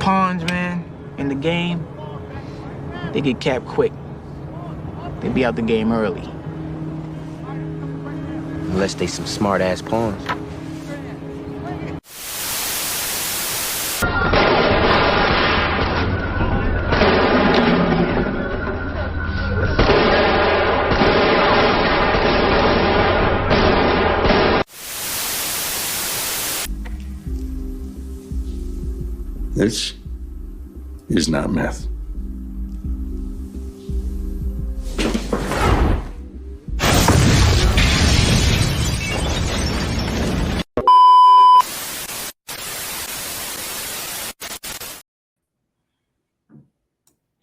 pawns, man, in the game, they get capped quick. They be out the game early. Unless they some smart-ass pawns. This is not meth.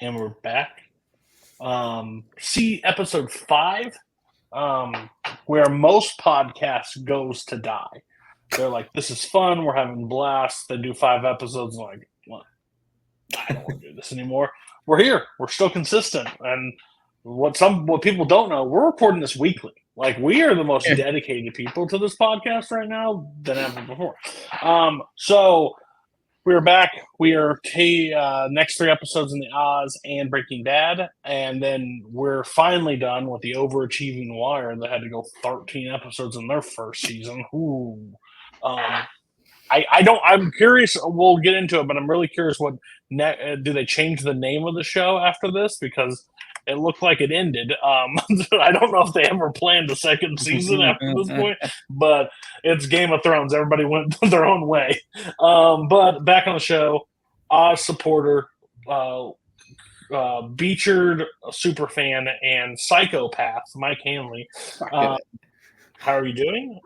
And we're back. See episode 5, where most podcasts goes to die. They're like, this is fun, we're having a blast. They do 5 episodes and like, well, I don't want to do this anymore. We're here. We're still consistent. And what people don't know, we're recording this weekly. Like, we are the most dedicated people to this podcast right now than ever before. So we're back. We are next 3 episodes in the Oz and Breaking Bad, and then we're finally done with the overachieving Wire that had to go 13 episodes in their first season. Ooh. I'm curious. We'll get into it, but I'm really curious. Do they change the name of the show after this? Because it looked like it ended. I don't know if they ever planned a second season after this point, but it's Game of Thrones. Everybody went their own way. But back on the show, Oz supporter, Beechard super fan, and psychopath Mike Hanley. How are you doing?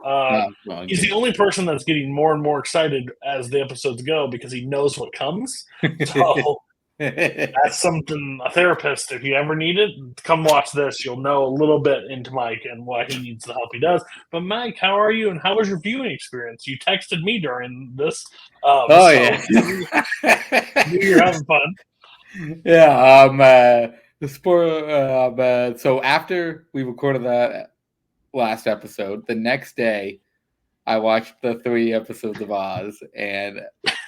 He's the only person that's getting more and more excited as the episodes go because he knows what comes. So that's something, a therapist, if you ever need it, come watch this. You'll know a little bit into Mike and why he needs the help he does. But Mike, how are you and how was your viewing experience? You texted me during this. Yeah. You're having fun. Yeah. So after we recorded that last episode, the next day I watched the 3 episodes of Oz, and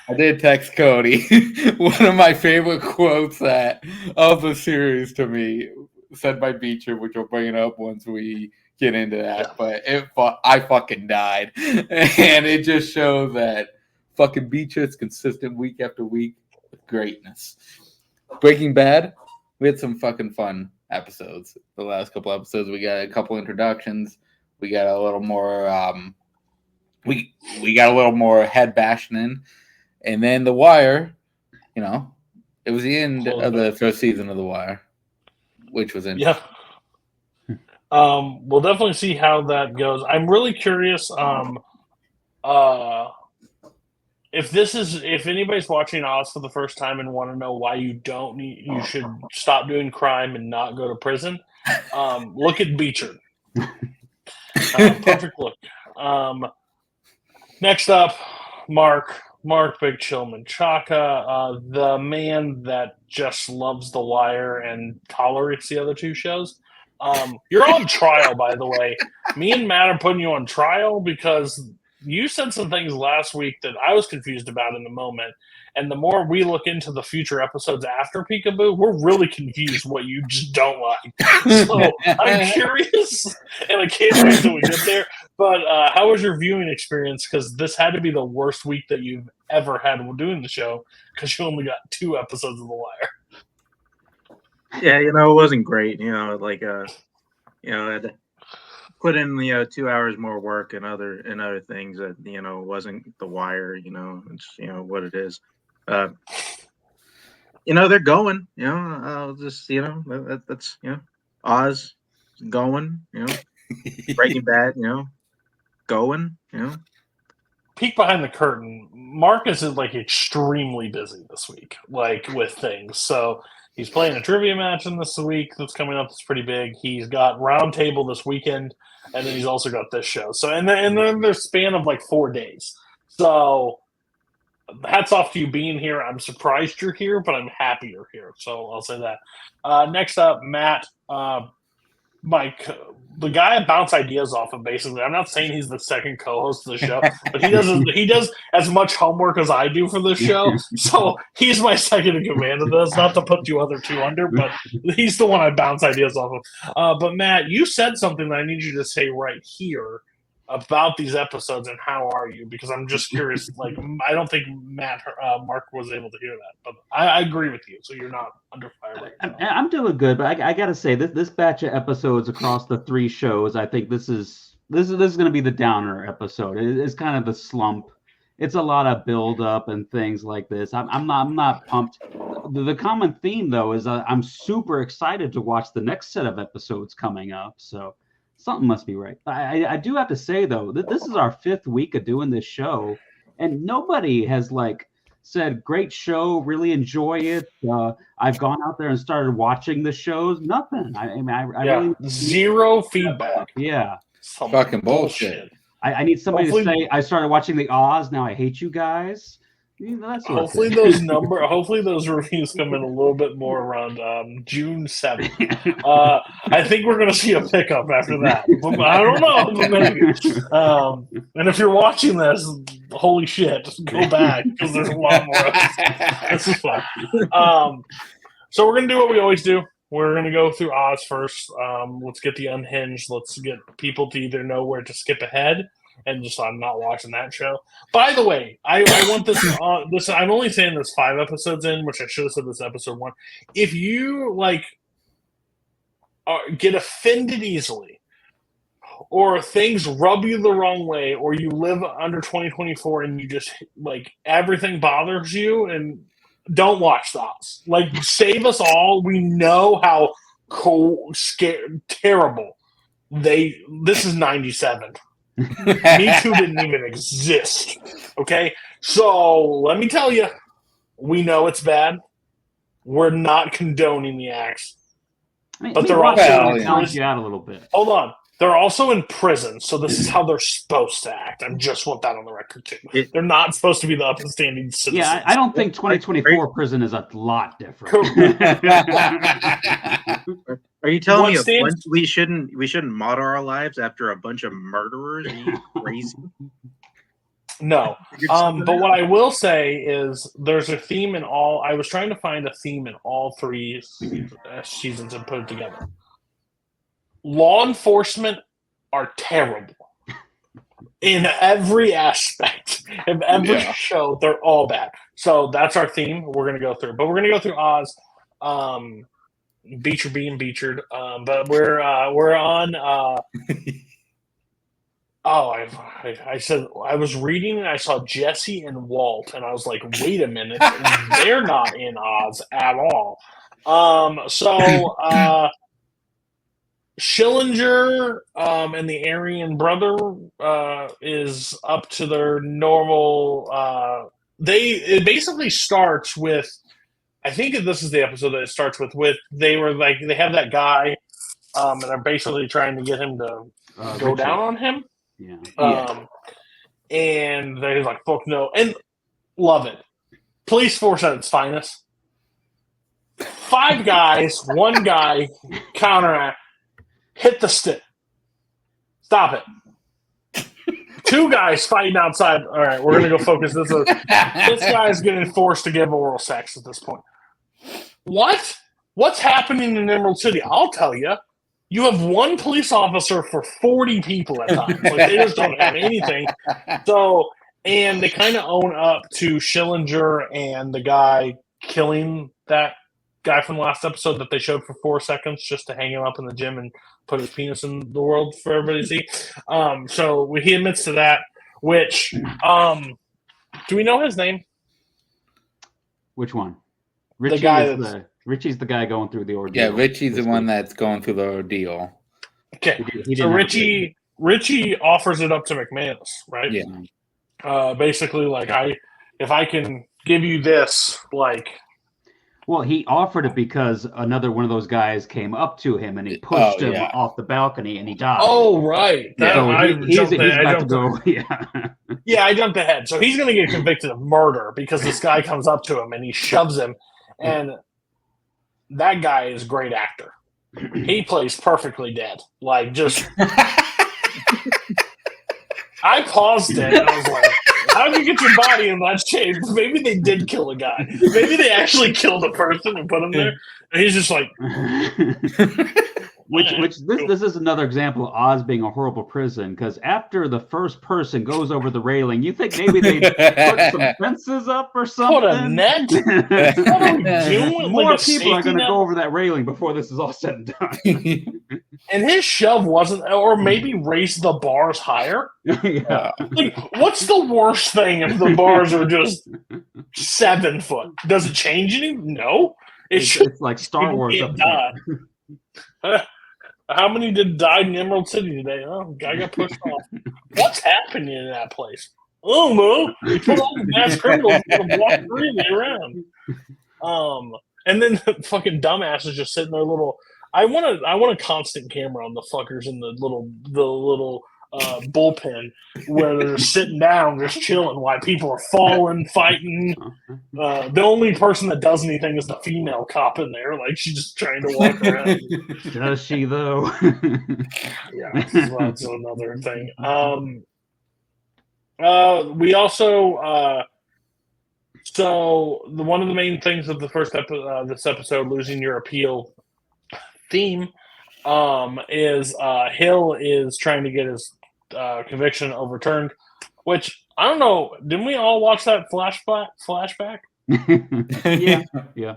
I did text Cody one of my favorite quotes of the series to me, said by Beecher, which we'll bring it up once we get into that. But I fucking died, and it just shows that fucking Beecher is consistent week after week with greatness. Breaking Bad, we had some fucking fun episodes. The last couple episodes, we got a couple introductions. We got a little more. We got a little more head bashing in, and then The Wire. It was the end of the first season of The Wire, which was interesting. Yeah. We'll definitely see how that goes. I'm really curious. If anybody's watching Oz for the first time and want to know why you should stop doing crime and not go to prison, look at Beecher. Perfect look. Next up, Mark Big Chillman Chaka, the man that just loves The Wire and tolerates the other 2 shows. You're on trial, by the way. Me and Matt are putting you on trial because you said some things last week that I was confused about in the moment. And the more we look into the future episodes after Peekaboo, we're really confused what you just don't like. So I'm curious, and I can't wait till we get there. But how was your viewing experience? Because this had to be the worst week that you've ever had while doing the show, because you only got 2 episodes of The Wire. Yeah, it wasn't great. I had to put in 2 hours more work and other things that wasn't The Wire. It's what it is. They're going. I'll just that's Oz going. Breaking Bad. Going. Peek behind the curtain. Marcus is extremely busy this week, with things. So he's playing a trivia match in this week that's coming up. That's pretty big. He's got Roundtable this weekend, and then he's also got this show. So and then there's a span of 4 days. So hats off to you being here. I'm surprised you're here, but I'm happy you're here. So I'll say that. Next up, Matt. the guy I bounce ideas off of. Basically, I'm not saying he's the second co-host of the show, but he does as much homework as I do for the show. So he's my second in command of this. Not to put you other two under, but he's the one I bounce ideas off of. But Matt, you said something that I need you to say right here about these episodes and how are you? Because I'm just curious. Like, I don't think Mark was able to hear that, but I agree with you. So you're not under fire right now. I'm doing good, but I got to say this batch of episodes across the 3 shows, I think this is going to be the downer episode. It's kind of the slump. It's a lot of build up and things like this. I'm not pumped. The common theme though is I'm super excited to watch the next set of episodes coming up. So. Something must be right. I do have to say though that this is our 5th week of doing this show, and nobody has said great show, really enjoy it. I've gone out there and started watching the shows. Nothing. I really zero feedback. Yeah, fucking bullshit. I need somebody to say I started watching the Oz. Now I hate you guys. Hopefully those reviews come in a little bit more around June 7th. I think we're going to see a pickup after that. I don't know, but maybe. And if you're watching this, holy shit, just go back because there's a lot more episodes. This is fun. So we're going to do what we always do. We're going to go through Oz first. Let's get the unhinged. Let's get people to either know where to skip ahead and just I'm not watching that show. By the way, I want this. I'm only saying this 5 episodes in, which I should have said this episode 1. If you get offended easily, or things rub you the wrong way, or you live under 2024 and you just everything bothers you, and don't watch those. Save us all. We know how terrible this is 97. Me Too didn't even exist. Okay? So let me tell you, we know it's bad. We're not condoning the acts. But they're also you out a little bit. Hold on. They're also in prison, so this is how they're supposed to act. I just want that on the record too. They're not supposed to be the upstanding citizens. Yeah, I don't think 2024 prison is a lot different. Are you telling me we shouldn't model our lives after a bunch of murderers? Are you crazy? No. But what I will say is there's a theme in all. I was trying to find a theme in all 3 seasons and put it together. Law enforcement are terrible in every aspect of every show. They're all bad. So that's our theme. We're going to go through, but we're going to go through Oz. Beecher being Beechered, but we're on. I said I was reading and I saw Jesse and Walt, and I was like, wait a minute, they're not in Oz at all. Schillinger and the Aryan brother is up to their normal. It basically starts with. I think this is the episode that it starts with they have that guy, and they're basically trying to get him to go down on him. Yeah. And they're like, fuck no. And love it. Police force at its finest. 5 guys, 1 guy, counteract, hit the stick. Stop it. 2 guys fighting outside. All right, we're going to go focus. This guy's getting forced to give oral sex at this point. What? What's happening in Emerald City? I'll tell you. You have 1 police officer for 40 people at times. They just don't have anything. So, and they kind of own up to Schillinger and the guy killing that guy from the last episode that they showed for 4 seconds just to hang him up in the gym and put his penis in the world for everybody to see. So he admits to that, which, do we know his name? Which one? Richie's the guy going through the ordeal. Yeah, Richie's the one that's going through the ordeal. Okay, so Richie offers it up to McManus, right? Yeah. Basically, if I can give you this, Well, he offered it because another one of those guys came up to him and he pushed him off the balcony and he died. Oh, right. He's about to go. Yeah, I jumped ahead. So he's going to get convicted of murder because this guy comes up to him and he shoves him. And that guy is a great actor. he plays perfectly dead. Like, just... I paused it, and I was like, how did you get your body in that shape? Maybe they did kill a guy. Maybe they actually killed a person and put him there. And he's just like... This is another example of Oz being a horrible prison, because after the first person goes over the railing, you think maybe they put some fences up or something? Put a net? What are we doing? More Like a people are safety going to net? go over that railing before this is all said and done. And his shove wasn't, or maybe raise the bars higher. Yeah. Like, what's the worst thing if the bars are just 7 foot? Does it change anything? No. It's like Star People Wars can't up die. How many died in Emerald City today? Oh, guy got pushed off. What's happening in that place? Oh no! You put all the mass criminals to walk freely around. And then the fucking dumbass is just sitting there, little. I want a constant camera on the fuckers in the little bullpen where they're sitting down, just chilling while people are falling, fighting. The only person that does anything is the female cop in there. Like, she's just trying to walk around. Does she, though? Yeah, that's another thing. We also... so, one of the main things of the first this episode, Losing Your Appeal theme, is Hill is trying to get his conviction overturned, which, I don't know, didn't we all watch that flashback? Yeah.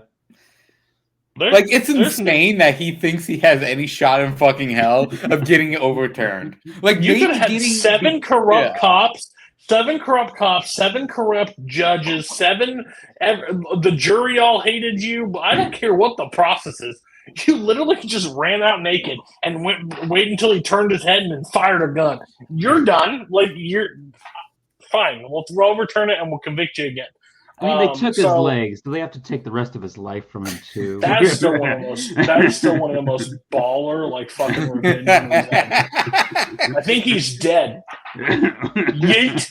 Like, it's insane that he thinks he has any shot in fucking hell of getting overturned. Like, you could have had 7 corrupt cops, 7 corrupt judges, 7... the jury all hated you. But I don't care what the process is. You literally just ran out naked and wait until he turned his head and then fired a gun. You're done. Like, you're... Fine. We'll overturn it and we'll convict you again. I mean, they took his legs. Do they have to take the rest of his life from him too? That is still one of the most baller, like, fucking revenge movies ever. I think he's dead. Yeet.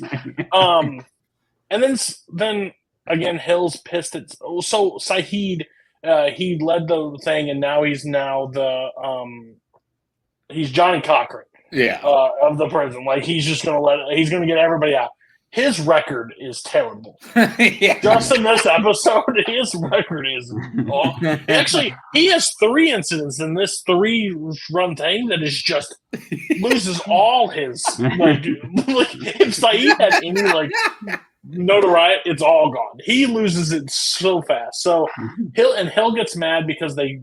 And then again, Hill's pissed at. So Saeed, he led the thing, and now he's he's Johnny Cochran. Yeah. Of the prison. Like, he's just he's gonna get everybody out. His record is terrible. Yeah. Just in this episode, his record is awful. Actually, he has 3 incidents in this 3-run thing that is just loses all his like if Saeed had any notoriety, it's all gone. He loses it so fast. So Hill gets mad because they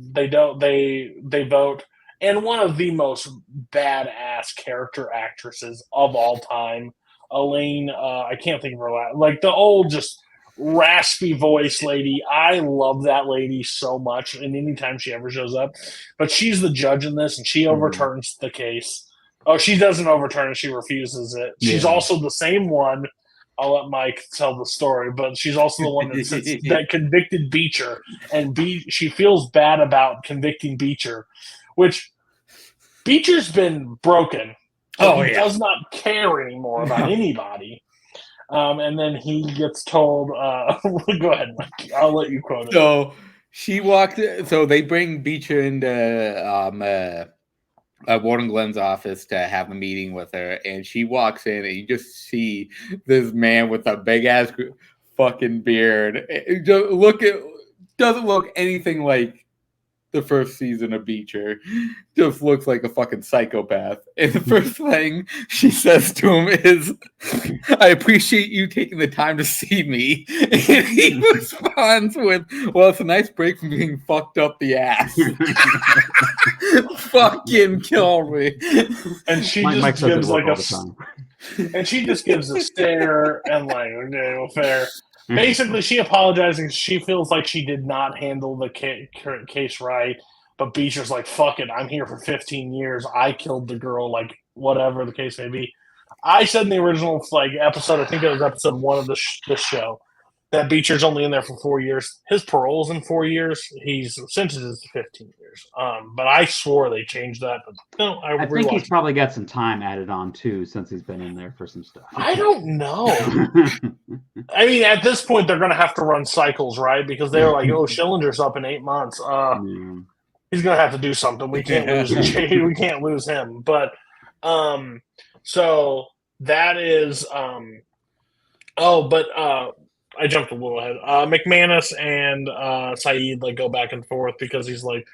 vote, and one of the most badass character actresses of all time, Elaine, I can't think of her last, like the old just raspy voice lady. I love that lady so much, and anytime she ever shows up. But she's the judge in this, and she overturns the case. Oh, she doesn't overturn it; she refuses it. She's also the same one. I'll let Mike tell the story, but she's also the one that convicted Beecher, and she feels bad about convicting Beecher, which Beecher's been broken. He does not care anymore about anybody. And then he gets told, go ahead, Mike. I'll let you quote it. So so they bring Beecher into Warden Glenn's office to have a meeting with her, and she walks in, and you just see this man with a big ass fucking beard. It doesn't look anything like the first season of Beecher. Just looks like a fucking psychopath. And the first thing she says to him is, "I appreciate you taking the time to see me." And he responds with, "Well, it's a nice break from being fucked up the ass." Fucking kill me. And she just gives like and she just gives a stare and like, okay, well, fair. Basically, she apologizing. She feels like she did not handle the case right. But Beecher's like, fuck it. I'm here for 15 years. I killed the girl, like, whatever the case may be. I said in the original episode, I think it was episode 1 of this show, that Beecher's only in there for 4 years. His parole's in 4 years. He's sentenced to 15 years. But I swore they changed that. But no, I think he's probably got some time added on too, since he's been in there for some stuff. I don't know. I mean, at this point, they're going to have to run cycles, right? Because they were like, "Oh, Schillinger's up in 8 months." he's gonna have to do something. We can't lose Jay. We can't lose him. But so that is I jumped a little ahead. McManus and Saeed like go back and forth because he's like,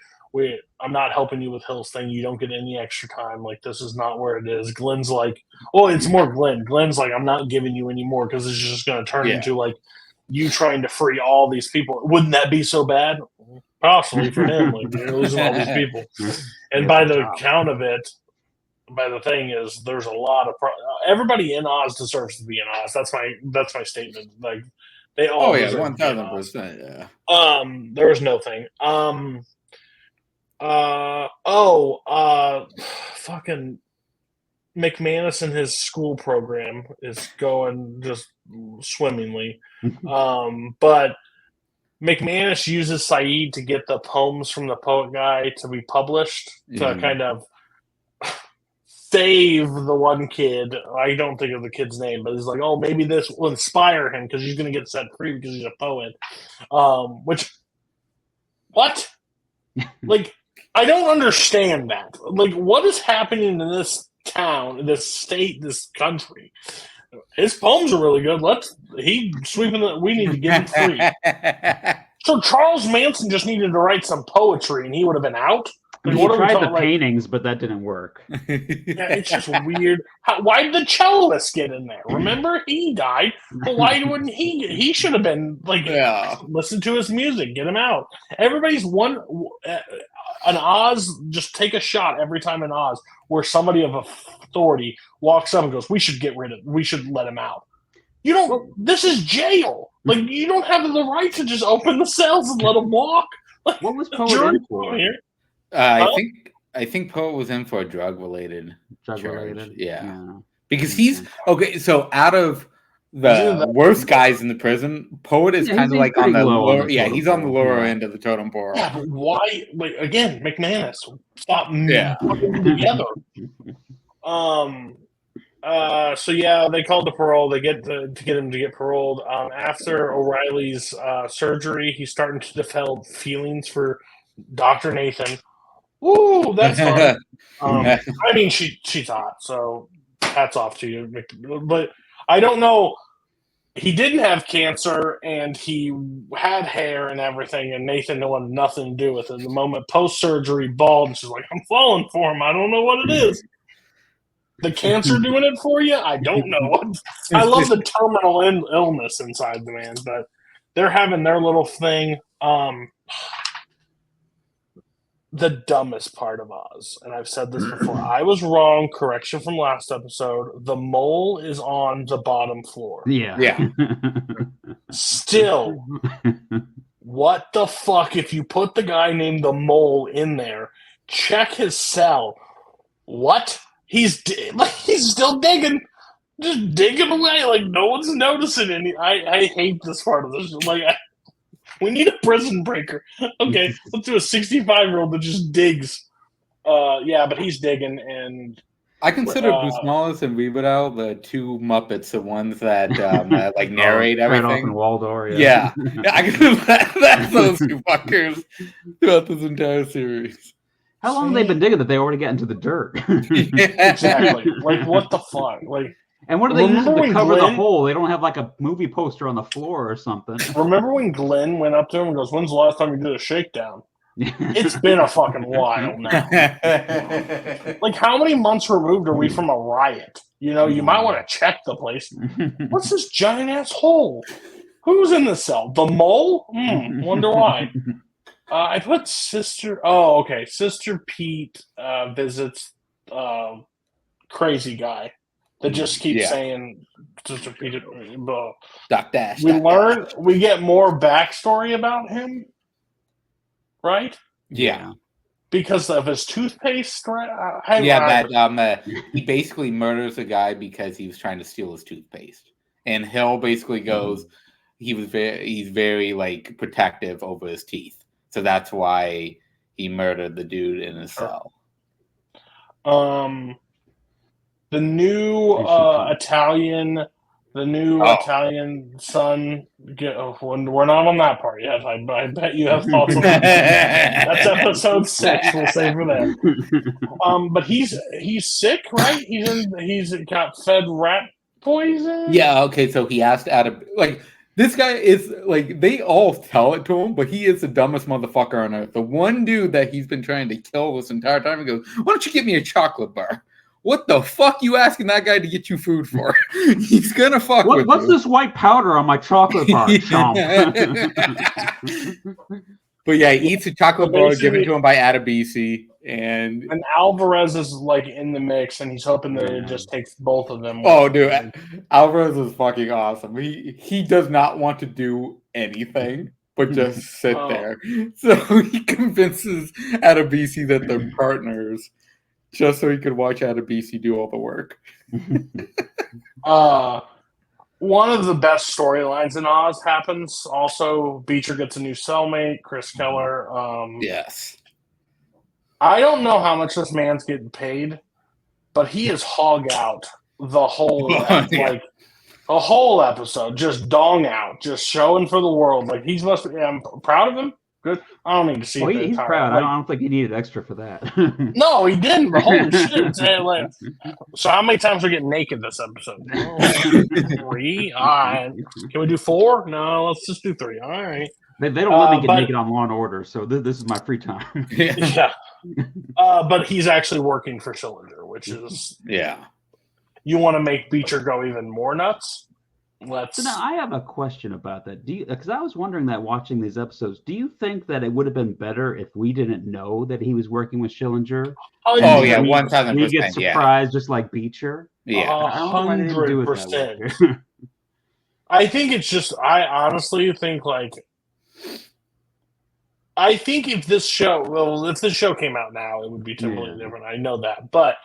I'm not helping you with Hill's thing. You don't get any extra time. Like, this is not where it is. Glenn's like, it's more Glenn. Glenn's like, I'm not giving you any more because it's just going to turn into like you trying to free all these people. Wouldn't that be so bad? Possibly for him. Like, you're losing all these people. And by the count of it, by the thing is, there's a lot of everybody in Oz deserves to be in Oz. That's my statement. Like, they all. 1,000%. Yeah. There was no thing. Fucking McManus and his school program is going just swimmingly. But McManus uses Saeed to get the poems from the poet guy to be published to kind of save the one kid. I don't think of the kid's name, but he's like, oh, maybe this will inspire him because he's going to get set free because he's a poet. What? Like, I don't understand that. Like, what is happening in this town, this state, this country? His poems are really good. We need to get him free. So Charles Manson just needed to write some poetry and he would have been out? Like, he tried the paintings, but that didn't work. Yeah, it's just weird. Why did the celloist get in there? Remember, he died, but why wouldn't he? He should have been like, listen to his music, get him out. Everybody's an Oz. Just take a shot every time in Oz where somebody of authority walks up and goes, "We should let him out." You don't. This is jail. Like, you don't have the right to just open the cells and let him walk. Like, what was Poet in for? I think Poe was in for a drug-related charge. Yeah. Because he's okay. So out of the worst guys in the prison, Poet is kind of like on the lower. Yeah, he's on the lower end of the totem pole. Yeah, but why? Like, again, McManus, stop putting them together. So yeah, they called the parole. They get to get him to get paroled. After O'Reilly's surgery, he's starting to develop feelings for Dr. Nathan. Ooh, that's fun. I mean, she's hot, so hats off to you. But I don't know. He didn't have cancer, and he had hair and everything, and Nathan wanted nothing to do with it. The moment post-surgery, bald, and she's like, I'm falling for him. I don't know what it is. The cancer doing it for you? I don't know. I love the terminal illness inside the man, but they're having their little thing. The dumbest part of Oz, and I've said this before, I was wrong, correction from last episode, the mole is on the bottom floor. Yeah. Still, what the fuck, if you put the guy named the Mole in there, check his cell. What? He's still digging. Just digging away like no one's noticing any. I hate this part of this. Like, we need a prison breaker. Okay, let's do a 65-year-old that just digs. But he's digging, and I consider Bruce Wallace and Weebel the two Muppets, the ones that like narrate everything. Right off in Waldorf. Yeah. I consider that's those two fuckers throughout this entire series. How long have they been digging that they already got into the dirt? Exactly. Like, what the fuck? Like. And what do they use to cover the hole? They don't have like a movie poster on the floor or something. Remember when Glenn went up to him and goes, "When's the last time you did a shakedown?" It's been a fucking while now. Like, how many months removed are we from a riot? You know, you might want to check the place. What's this giant ass hole? Who's in the cell? The mole? Wonder why. I put Sister. Oh, okay. Sister Pete visits crazy guy. That just keeps saying, just repeat it. Doc Dash. We get more backstory about him, right? Yeah. Because of his toothpaste, right? He basically murders a guy because he was trying to steal his toothpaste. And Hill basically goes, he's very like protective over his teeth. So that's why he murdered the dude in his cell. The new Italian The new Italian son. We're not on that part yet. I bet you have thoughts on that. That's episode 6. We'll save for there. But he's sick, right? He's got fed rat poison. Yeah. Okay. So he has to add a like. This guy is like they all tell it to him, but he is the dumbest motherfucker on earth. The one dude that he's been trying to kill this entire time, he goes, "Why don't you give me a chocolate bar?" What the fuck you asking that guy to get you food for? He's gonna fuck with What's you. this white powder on my chocolate bar? Chomp. But yeah, he eats a chocolate bar given to him by Adebisi, and Alvarez is like in the mix, and he's hoping that it just takes both of them. oh, dude, Alvarez is fucking awesome. He does not want to do anything but just sit there. So he convinces Adebisi that they're partners, just so he could watch Adebisi do all the work. One of the best storylines in Oz happens. Also, Beecher gets a new cellmate, Chris Keller. Yes. I don't know how much this man's getting paid, but he is hog out the whole a whole episode, just dong out, just showing for the world. Like he's must be. I'm proud of him. Good. I don't need to see. He's proud. I don't think he needed extra for that. No, he didn't. But holy shit! So how many times are we getting naked this episode? 3. All right. Can we do 4? No, let's just do 3. All right. They don't let me get naked on Law and Order, so this is my free time. Yeah. But he's actually working for Schillinger, which is You want to make Beecher go even more nuts? So now I have a question about that. Because I was wondering that watching these episodes, do you think that it would have been better if we didn't know that he was working with Schillinger? Oh yeah, 1,000%. We get surprised just like Beecher. Yeah, 100%. I think it's just. I honestly think if this show came out now, it would be totally different. I know that, but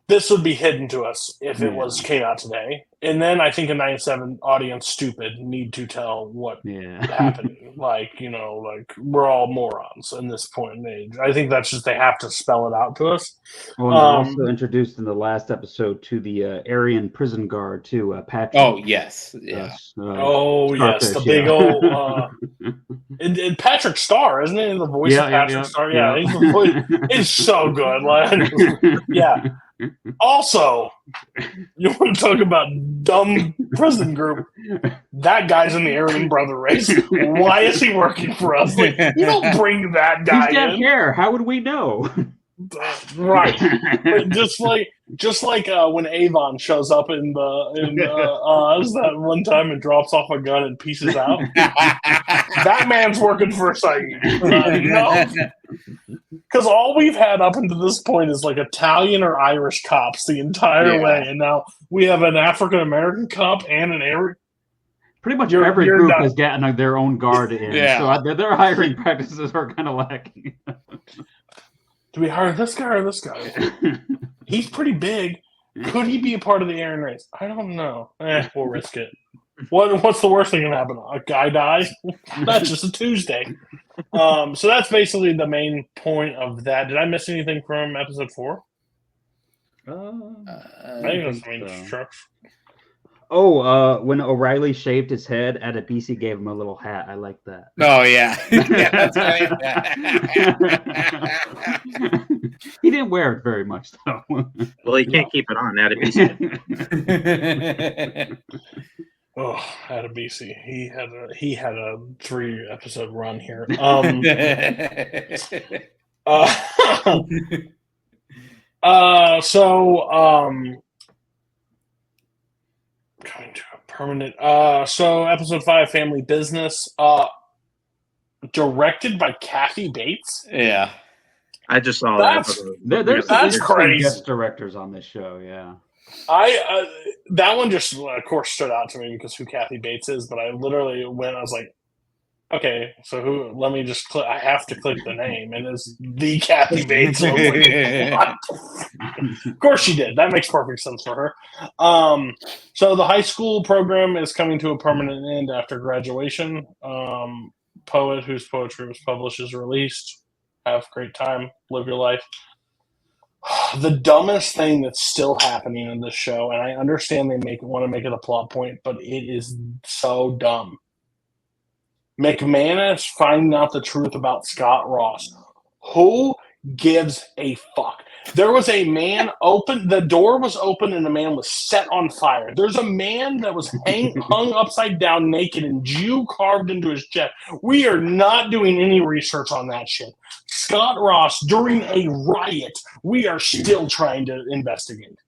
this would be hidden to us if it came out today. And then I think a 9/7 audience stupid need to tell what happening. We're all morons in this point in age. I think that's just they have to spell it out to us. Well, also introduced in the last episode to the Aryan prison guard too, Patrick. Oh yes, yes, the big old and Patrick Starr, isn't it? The voice of Patrick Starr. Yeah, he's the voice. It's so good. Yeah. Also, you want to talk about dumb prison group? That guy's in the Aryan brother race. Why is he working for us? You don't bring that guy He's got hair. How would we know? Right. just like when Avon shows up in Oz that one time and drops off a gun and pieces out. That man's working for Saeed. Because all we've had up until this point is Italian or Irish cops the entire way, and now we have an African American cop and an Aryan. Pretty much every group has gotten their own guard in, so their hiring practices are kind of lacking. Do we hire this guy or this guy? He's pretty big. Could he be a part of the Aryan race? I don't know. We'll risk it. What's the worst thing that can happen? A guy dies? That's just a Tuesday. So that's basically the main point of that. Did I miss anything from episode 4? I think that's the main structure. When O'Reilly shaved his head, Adebisi gave him a little hat. I like that. Oh, yeah. That's right. He didn't wear it very much, though. Well, he can't keep it on, Adebisi. Adebisi. He had a 3-episode run here. Coming to a permanent. So episode 5, Family Business, directed by Kathy Bates. Yeah, I just saw that. There's crazy. Guest directors on this show. Yeah, that one just of course stood out to me because who Kathy Bates is. But I literally went. I was like, okay, so who? Let me just click. I have to click the name, and it's the Kathy Bates. Of course she did. That makes perfect sense for her. So the high school program is coming to a permanent end after graduation. Poet whose poetry was published is released. Have a great time. Live your life. The dumbest thing that's still happening in this show, and I understand they want to make it a plot point, but it is so dumb. McManus finding out the truth about Scott Ross. Who gives a fuck? There was a man open, the door was open, and the man was set on fire. There's a man that was hung upside down naked and Jew carved into his chest. We are not doing any research on that shit. Scott Ross, during a riot, we are still trying to investigate.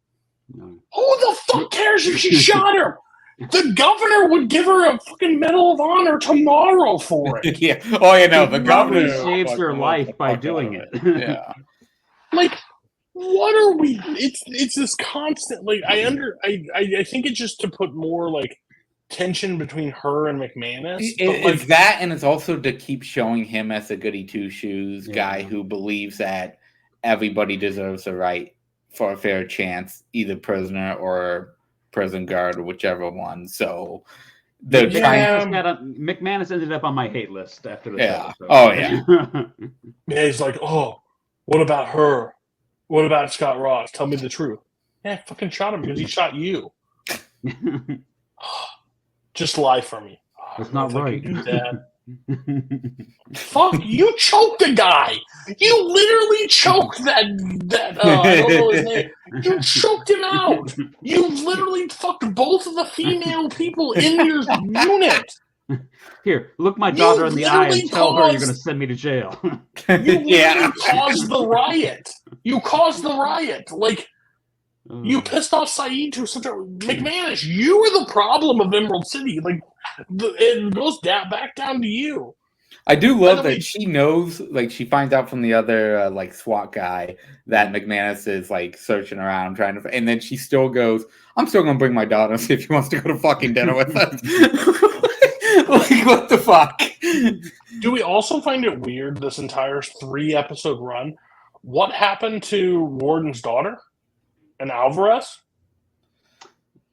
Who the fuck cares if she shot her? The governor would give her a fucking Medal of Honor tomorrow for it. Yeah. Oh, yeah, no, the Probably governor saves her life by doing it. Yeah. Like, what are we? It's this constant. Like, I think it's just to put more like tension between her and McManus. It's that, and it's also to keep showing him as a goody two shoes guy who believes that everybody deserves a right for a fair chance, either prisoner or prison guard or whichever one. So they're trying. McManus ended up on my hate list after this episode. Oh yeah. Yeah, he's like, oh, what about her? What about Scott Ross? Tell me the truth. Yeah, I fucking shot him because he shot you. Just lie for me. That's not right. Do that. Fuck, you choked a guy. You literally choked that I don't know his name. You choked him out. You literally fucked both of the female people in your unit. Here, look my daughter in the eye and tell her you're going to send me to jail. You literally caused the riot. You caused the riot. Like, you pissed off Saeed to such a... McManus, you were the problem of Emerald City. Like, it goes back down to you. I do love that she knows, like, she finds out from the other, like, SWAT guy that McManus is, like, searching around trying to... And then she still goes, I'm still going to bring my daughter and see if she wants to go to fucking dinner with us. Like, what the fuck? Do we also find it weird, this entire 3-episode run? What happened to Warden's daughter and Alvarez?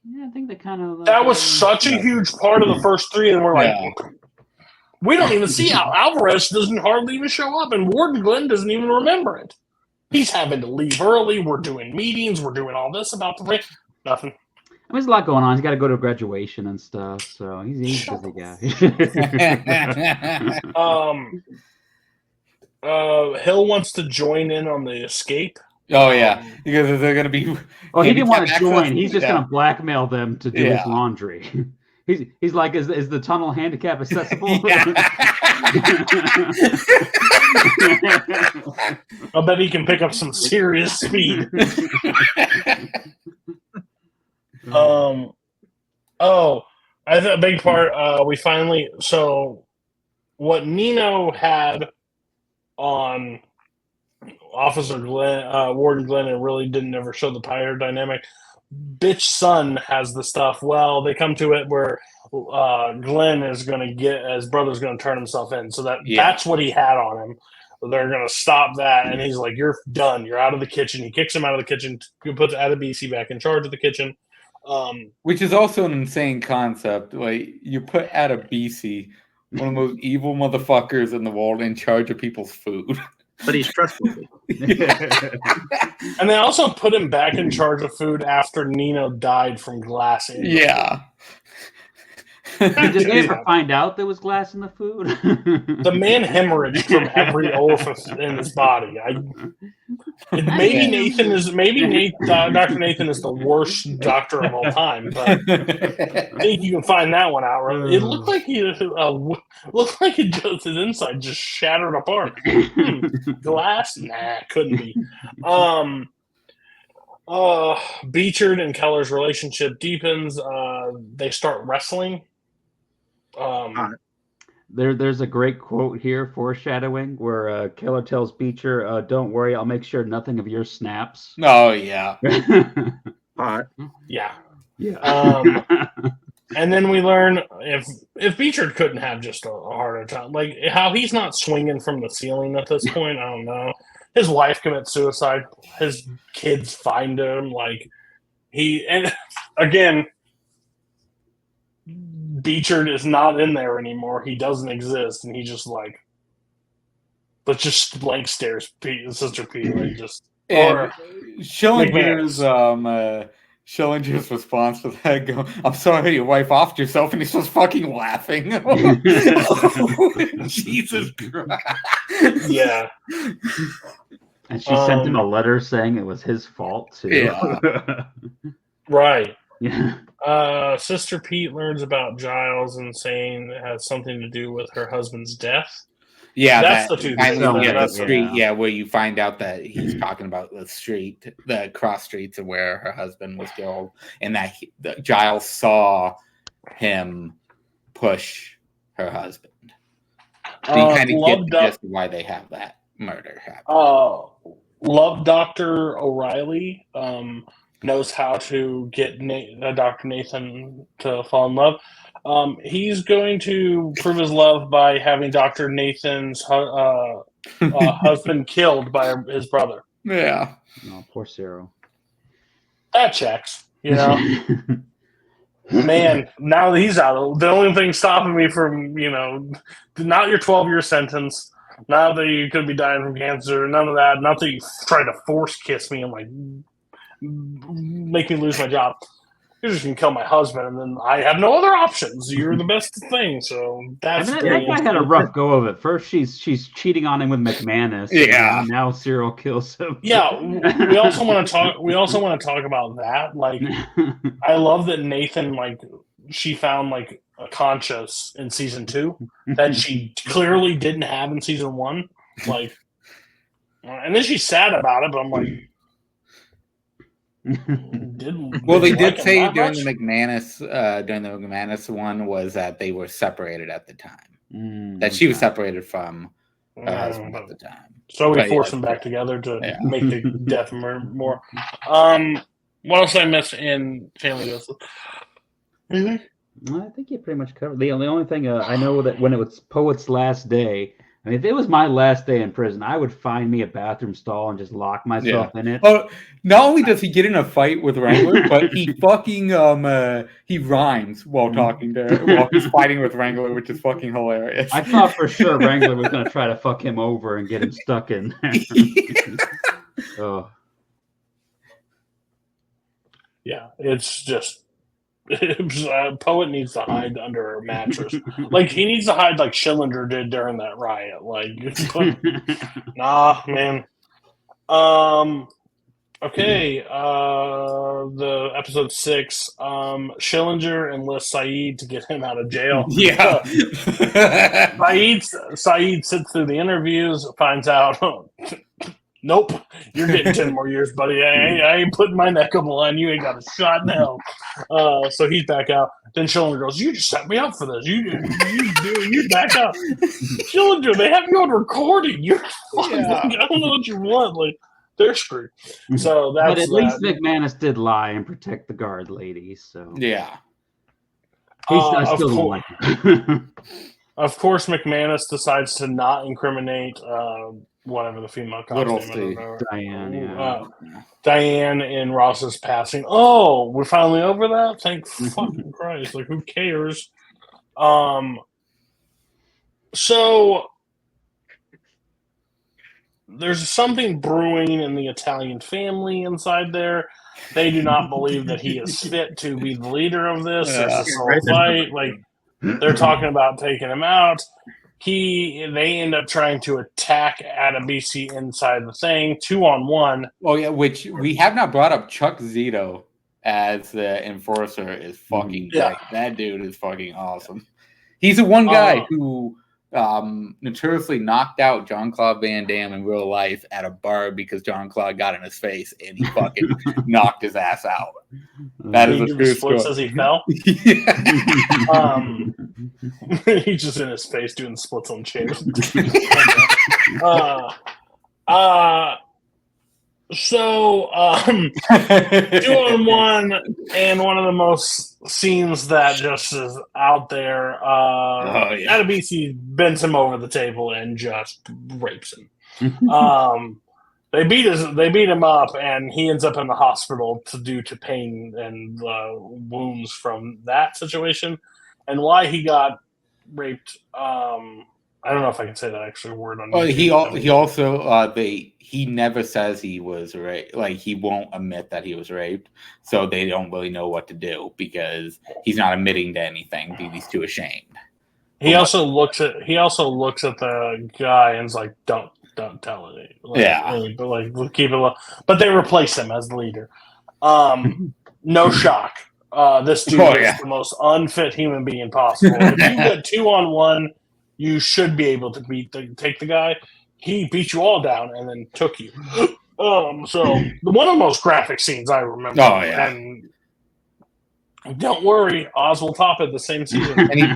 Yeah, I think they kind of... That was such a huge part of the first 3, and we're like, we don't even see how Alvarez doesn't hardly even show up, and Warden Glenn doesn't even remember it. He's having to leave early. We're doing meetings. We're doing all this about the race. Nothing. I mean, there's a lot going on. He's got to go to graduation and stuff, so he's a busy guy. Hill wants to join in on the escape. Oh yeah, because they're going to be. Oh, he didn't want to join. He's just going to blackmail them to do his laundry. He's like, is the tunnel handicap accessible? I bet he can pick up some serious speed. I think a big part. We finally what Nino had on Officer Glenn, Warden Glenn, and really didn't ever show the power dynamic. Bitch son has the stuff. Well, they come to it where Glenn is going to his brother's going to turn himself in. So that's what he had on him. They're going to stop that. And he's like, you're done. You're out of the kitchen. He kicks him out of the kitchen, puts Adebisi back in charge of the kitchen. Which is also an insane concept. Like, you put Adebisi, one of the most evil motherfuckers in the world, in charge of people's food. But he's trustworthy. And they also put him back in charge of food after Nino died from glass injury. Yeah. Did they ever find out there was glass in the food? The man hemorrhaged from every orifice in his body. Dr. Nathan is the worst doctor of all time, but I think you can find that one out. Right? It looked like his inside just shattered apart. Glass? Nah, couldn't be. Beechard and Keller's relationship deepens. They start wrestling. There's a great quote here, foreshadowing, where Keller tells Beecher, "Don't worry, I'll make sure nothing of yours snaps." Oh yeah. Yeah. Yeah. And then we learn if Beecher couldn't have just a heart attack, like how he's not swinging from the ceiling at this point, I don't know. His wife commits suicide. His kids find him. Like and again, Beechard is not in there anymore. He doesn't exist, and he just like, but just blank stares Sister P. Like just And Or Schillinger's response to that go, I'm sorry your wife offed yourself, and he's just fucking laughing. Jesus Christ. yeah. And she sent him a letter saying it was his fault too. Yeah. Right. Yeah. Sister Pete learns about Giles and saying it has something to do with her husband's death. Yeah, That's the two things. the street. Yeah. Where you find out that he's talking about the cross streets of where her husband was killed, and that Giles saw him push her husband. So you kind of get just why they have that murder happen. Love Dr. O'Reilly knows how to get Dr. Nathan to fall in love. He's going to prove his love by having Dr. Nathan's husband killed by his brother. Yeah. Oh, poor Cyril. That checks, you know. Man, now that he's out, the only thing stopping me from, not your 12-year sentence, not that you could be dying from cancer, none of that, not that you try to force kiss me and, like, make me lose my job. You're just going to kill my husband, and then I have no other options. You're the best thing, so that's... that guy had a rough go of it. First, she's cheating on him with McManus. Yeah. Now Cyril kills him. Yeah, we also want to talk. We also want to talk about that. Like, I love that Nathan, like, she found like a conscience in season 2 that she clearly didn't have in season 1. Like, and then she's sad about it, but I'm like. They did say during the McManus one was that they were separated at the time. That she was separated from her husband at the time. So we forced them back together to make the death more. What else did I miss in Family Joseph? I think you pretty much covered. The only thing I know that when it was Poet's last day, I mean, if it was my last day in prison, I would find me a bathroom stall and just lock myself in it. Oh, not only does he get in a fight with Wrangler, but he fucking he rhymes while talking to her, while he's fighting with Wrangler, which is fucking hilarious. I thought for sure Wrangler was going to try to fuck him over and get him stuck in there. Oh. Yeah, it's just Poet needs to hide under a mattress. Like, he needs to hide like Schillinger did during that riot. Like, nah, man. Okay. The episode 6. Schillinger enlists Saeed to get him out of jail. Yeah. Saeed sits through the interviews, finds out. Nope, you're getting 10 more years, buddy. I ain't putting my neck on the line. You ain't got a shot in hell. So he's back out. Then Schillinger goes, "You just set me up for this. You back out." Schillinger, they have you on recording. You're fucking, like, I don't know what you want. Like, they're screwed. So that's. But at least McManus did lie and protect the guard lady. So yeah, I still don't like it. Of course, McManus decides to not incriminate. Whatever the female cop's name is. Diane, Diane in Ross's passing. Oh, we're finally over that? Thank fucking Christ. Like, who cares? So there's something brewing in the Italian family inside there. They do not believe that he is fit to be the leader of this. There's this whole fight. Like, they're talking about taking him out. They end up trying to attack Adebisi inside the thing, 2-on-1. Oh yeah, which we have not brought up. Chuck Zito as the enforcer is fucking like, that dude is fucking awesome. He's the one guy who notoriously knocked out Jean-Claude Van Damme in real life at a bar because Jean-Claude got in his face and he fucking knocked his ass out. That is a true story. As he fell. He's just in his face doing splits on chairs. So 2-on-1, and one of the most scenes that just is out there. Adebisi bends him over the table and just rapes him. They beat him up, and he ends up in the hospital due to pain and wounds from that situation. And why he got raped, I don't know if I can say that actually word on. Well, YouTube. he also he never says he was raped. Like he won't admit that he was raped, so they don't really know what to do because he's not admitting to anything because he's too ashamed. He also looks at the guy and is like, "Don't tell it." Like, Yeah. but we'll keep it low. But they replace him as the leader. No shock. This dude is the most unfit human being possible. If you get 2-on-1, you should be able to take the guy. He beat you all down and then took you. So one of the most graphic scenes I remember. Oh yeah. And don't worry, Oz will top it the same season. And he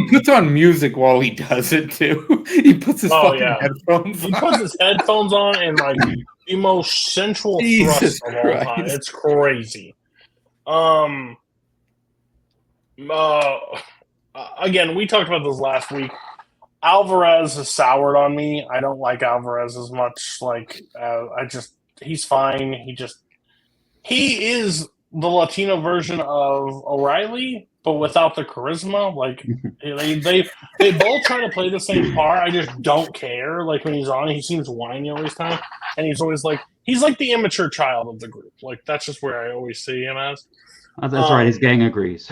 puts on music while he does it too. He puts his headphones on. He puts his headphones on and like the most central thrust of all time. It's crazy. Again, we talked about this last week. Alvarez has soured on me. I don't like Alvarez as much. Like, he's fine. He is the Latino version of O'Reilly, but without the charisma. Like, they both try to play the same part. I just don't care. Like, when he's on, he seems whiny all the time, and he's always like, he's like the immature child of the group. Like, that's just where I always see him as. That's right. His gang agrees.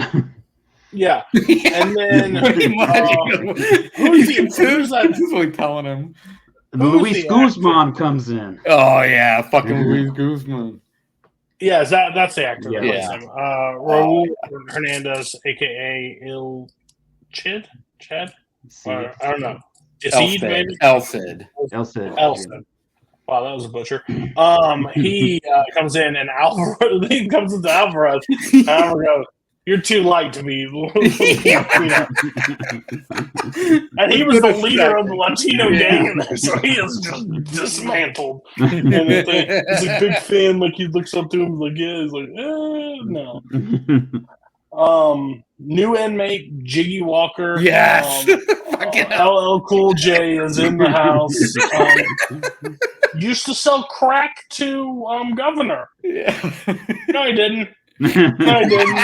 Yeah, and then who's like telling him? Luis Guzman comes in. Oh yeah, fucking Luis Guzman. Yeah, that's the actor. Yeah. Raul Hernandez, aka Il Chad. I don't know. El Cid. Wow, that was a butcher. He comes in and he comes into Alvarez. Alvarez goes, "You're too light to be." And he was the leader of the Latino gang in there, so he is just dismantled. And he's a big fan, like he looks up to him, like, yeah, he's like, no. New inmate Jiggy Walker. Yes. LL Cool J is in the house. Used to sell crack to Governor. Yeah. No, he didn't. No, I didn't.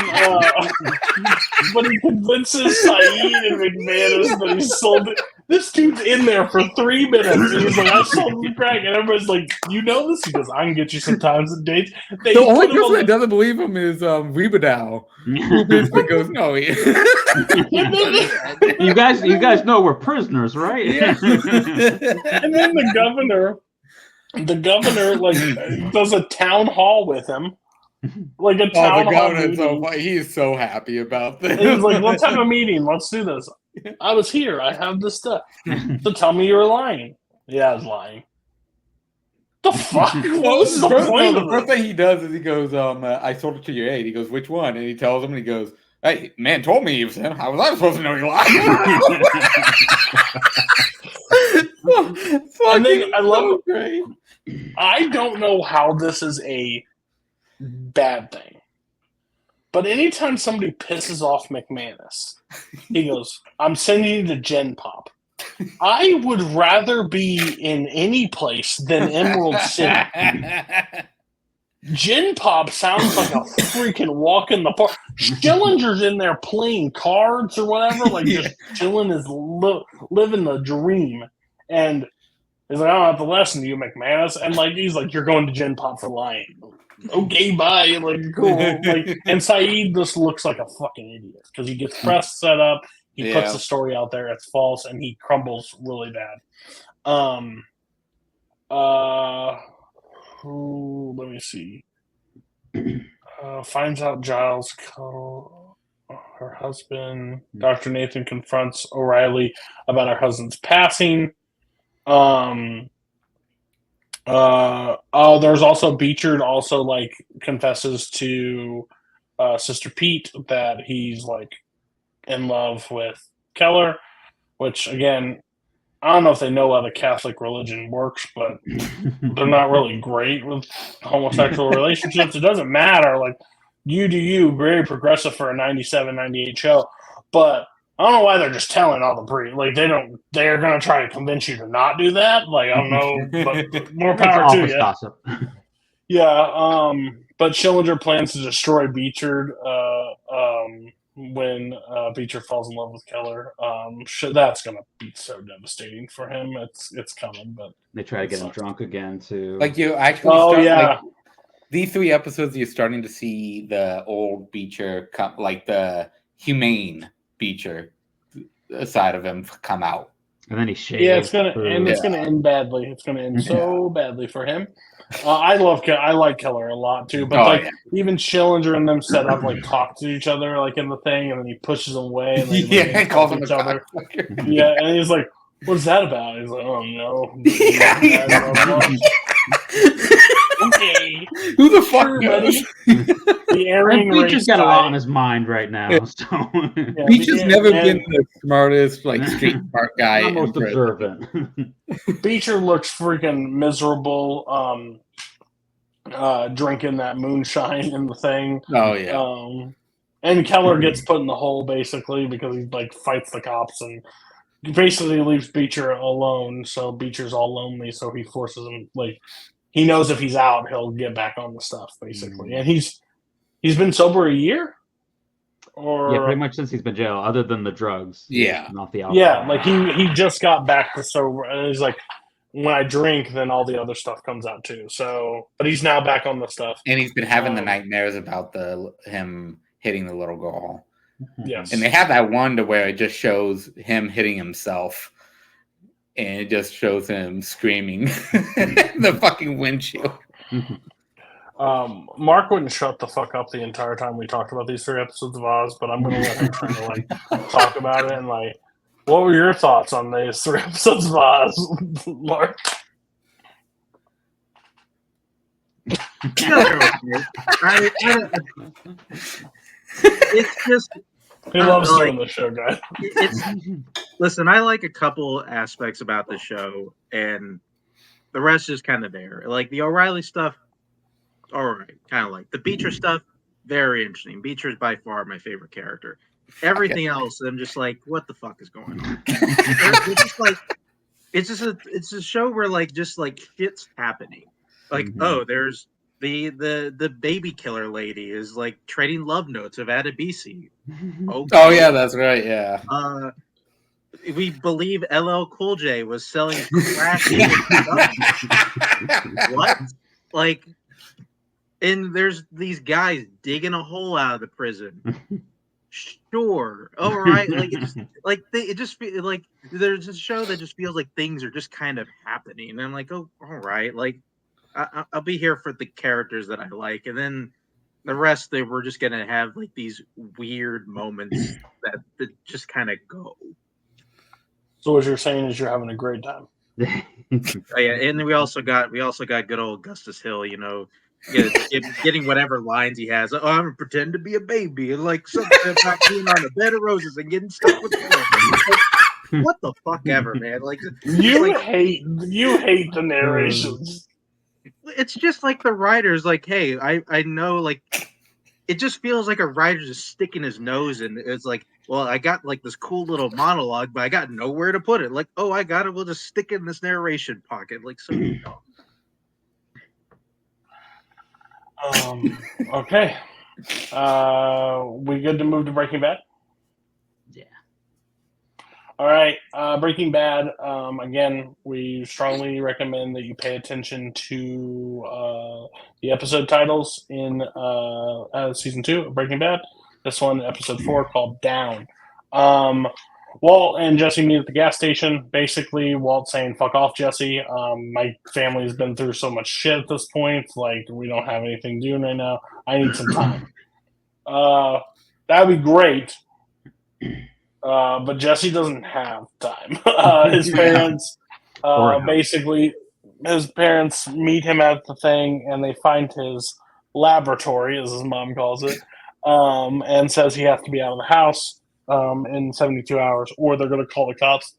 But he convinces Saeed and McManus that he sold it. This dude's in there for 3 minutes. And he's like, I sold the crack. And everybody's like, you know this? He goes, I can get you some times and dates. The only person that doesn't believe him is Ribadow, who basically goes, no. You guys know we're prisoners, right? Yeah. And then the governor like does a town hall with him. Like a town hall. He's so happy about this. He's like, let's have a meeting. Let's do this. I was here. I have this stuff. So tell me you're lying. Yeah, I was lying. The fuck? What was the point? The first thing he does is he goes, I sold it to your aide. He goes, which one? And he tells him, and he goes, hey, man told me he was him. How was I supposed to know he lied? And then I love it. I don't know how this is a bad thing, but anytime somebody pisses off McManus, he goes, I'm sending you to Gen Pop. I would rather be in any place than Emerald City. Gen Pop sounds like a freaking walk in the park. Schillinger's in there playing cards or whatever, like just chilling his living the dream. And he's like, I don't have to listen to you, McManus. And like he's like, you're going to Gen Pop for lying. Okay, bye. Like, cool. Like, and Saeed just looks like a fucking idiot because he gets press set up. He puts the story out there. It's false, and he crumbles really bad. Let me see. Finds out Giles called her husband. Dr. Nathan confronts O'Reilly about her husband's passing. There's also Beechard also like confesses to Sister Pete that he's like in love with Keller, which again, I don't know if they know how the Catholic religion works, but they're not really great with homosexual relationships. It doesn't matter. Like, you do you, very progressive for a 97, 98 show, but I don't know why they're just telling all the like they're going to try to convince you to not do that. Like, I don't know, but more power to you. Gossip. Yeah. But Schillinger plans to destroy Beechard, when Beecher falls in love with Keller. That's gonna be so devastating for him. It's coming, but They try to it get him sucks. drunk again too. Like you actually Oh start yeah, like these 3 episodes, you're starting to see the old Beecher come, like the humane Beecher side of him come out. And then he shaves. yeah. It's gonna Yeah. end badly. It's gonna end so badly for him. I like Keller a lot too, but Oh, like yeah. even Schillinger and them set up like talk to each other like in the thing, and then he pushes them away, and they like, Yeah, insult calls him a each other. cocksucker. Yeah, and he's like, "What's that about?" He's like, "Oh no." Okay. Who the fuck Sure, knows? The Aryan Beecher's race got a lot guy- on his mind right now. Yeah. So Yeah, Beecher's the- never and been the smartest, like street smart guy. not in most prison. observant. Beecher looks freaking miserable. Drinking that moonshine in the thing. Oh yeah. And Keller gets put in the hole basically because he like fights the cops and basically leaves Beecher alone. So Beecher's all lonely. So he forces him like he knows if he's out, he'll get back on the stuff basically. And he's been sober a year. Or Yeah, pretty much since he's been jailed, other than the drugs. Yeah. Not the alcohol. yeah, like he just got back to sober, and he's like, when I drink, then all the other stuff comes out too. So, but he's now back on the stuff. And he's been having the Um, nightmares about him hitting the little girl. Yes, And they have that one to where it just shows him hitting himself. And it just shows him screaming the fucking windshield. Mark wouldn't shut the fuck up the entire time we talked about these 3 episodes of Oz, but I'm gonna let him try to like talk about it and like. What were your thoughts on these 3 episodes of Oz, Mark? It's just He loves like- doing the show, guys. Listen, I like a couple aspects about the show, and the rest is kind of there. Like the O'Reilly stuff, all right, kind of like the Beecher stuff, very interesting. Beecher is by far my favorite character. Everything else, I'm just like, what the fuck is going on? It's just like, it's a show where like just like shit's happening. Like, oh, there's the baby killer lady is like trading love notes of Adebisi. Okay. Oh yeah, that's right. Yeah. We believe LL Cool J was selling crack. What? Like, and there's these guys digging a hole out of the prison. Sure, all right. Like, it just feel like there's a show that just feels like things are just kind of happening, and I'm like, oh, all right. Like, I'll be here for the characters that I like, and then the rest they were just gonna have like these weird moments that just kind of go. So what you're saying is you're having a great time. Oh, yeah, and then we also got good old Augustus Hill, you know, getting whatever lines he has. Oh, I'm gonna pretend to be a baby and like something about being on a bed of roses and getting stuck with the what the fuck ever, man. Like You hate the narrations. it's just like the writers, like, hey, I know, like, it just feels like a writer just sticking his nose in. It's like, well, I got like this cool little monologue, but I got nowhere to put it. Like, oh, I got it. We'll just stick it in this narration pocket. Like, so you know. Okay. We good to move to Breaking Bad? Yeah. All right. Breaking Bad. Again, we strongly recommend that you pay attention to the episode titles in season 2 of Breaking Bad. This one, episode 4, called Down. Walt and Jesse meet at the gas station. Basically, Walt saying, fuck off, Jesse. My family's been through so much shit at this point. Like, we don't have anything doing right now. I need some time. That would be great. But Jesse doesn't have time. His parents, basically, his parents meet him at the thing, and they find his laboratory, as his mom calls it, and says he has to be out of the house in 72 hours, or they're going to call the cops.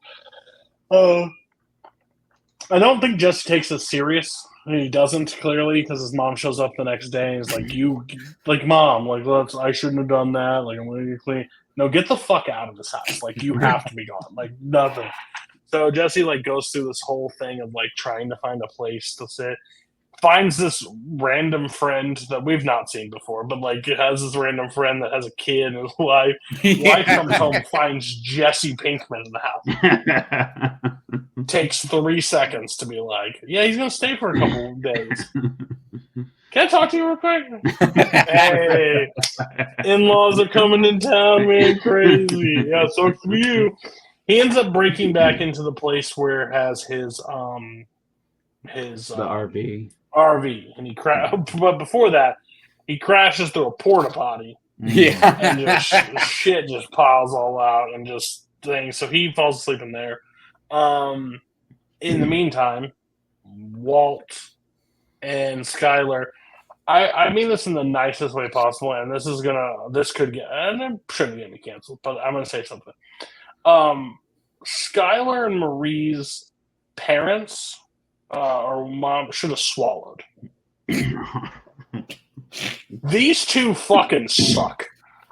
I don't think Jesse takes this serious. He doesn't, clearly, because his mom shows up the next day and is like, Mom, like, I shouldn't have done that. Like, I'm going to clean. No, get the fuck out of this house. Like, you have to be gone. Like, nothing. So Jesse, like, goes through this whole thing of, like, trying to find a place to sit. finds this random friend that we've not seen before, but like it has this random friend that has a kid and his wife. Wife comes home, finds Jesse Pinkman in the house. Takes 3 seconds to be like, yeah, he's gonna stay for a couple of days. Can I talk to you real quick? Hey, in-laws are coming in town, man, crazy. Yeah, so for you. He ends up breaking back into the place where it has his the RV. RV, and but before that, he crashes through a porta potty. Yeah. And just shit just piles all out and just things. So he falls asleep in there. In the meantime, Walt and Skylar. I mean this in the nicest way possible, and this could get, and it shouldn't get me canceled, but I'm gonna say something. Skylar and Marie's parents or mom should have swallowed. These two fucking suck.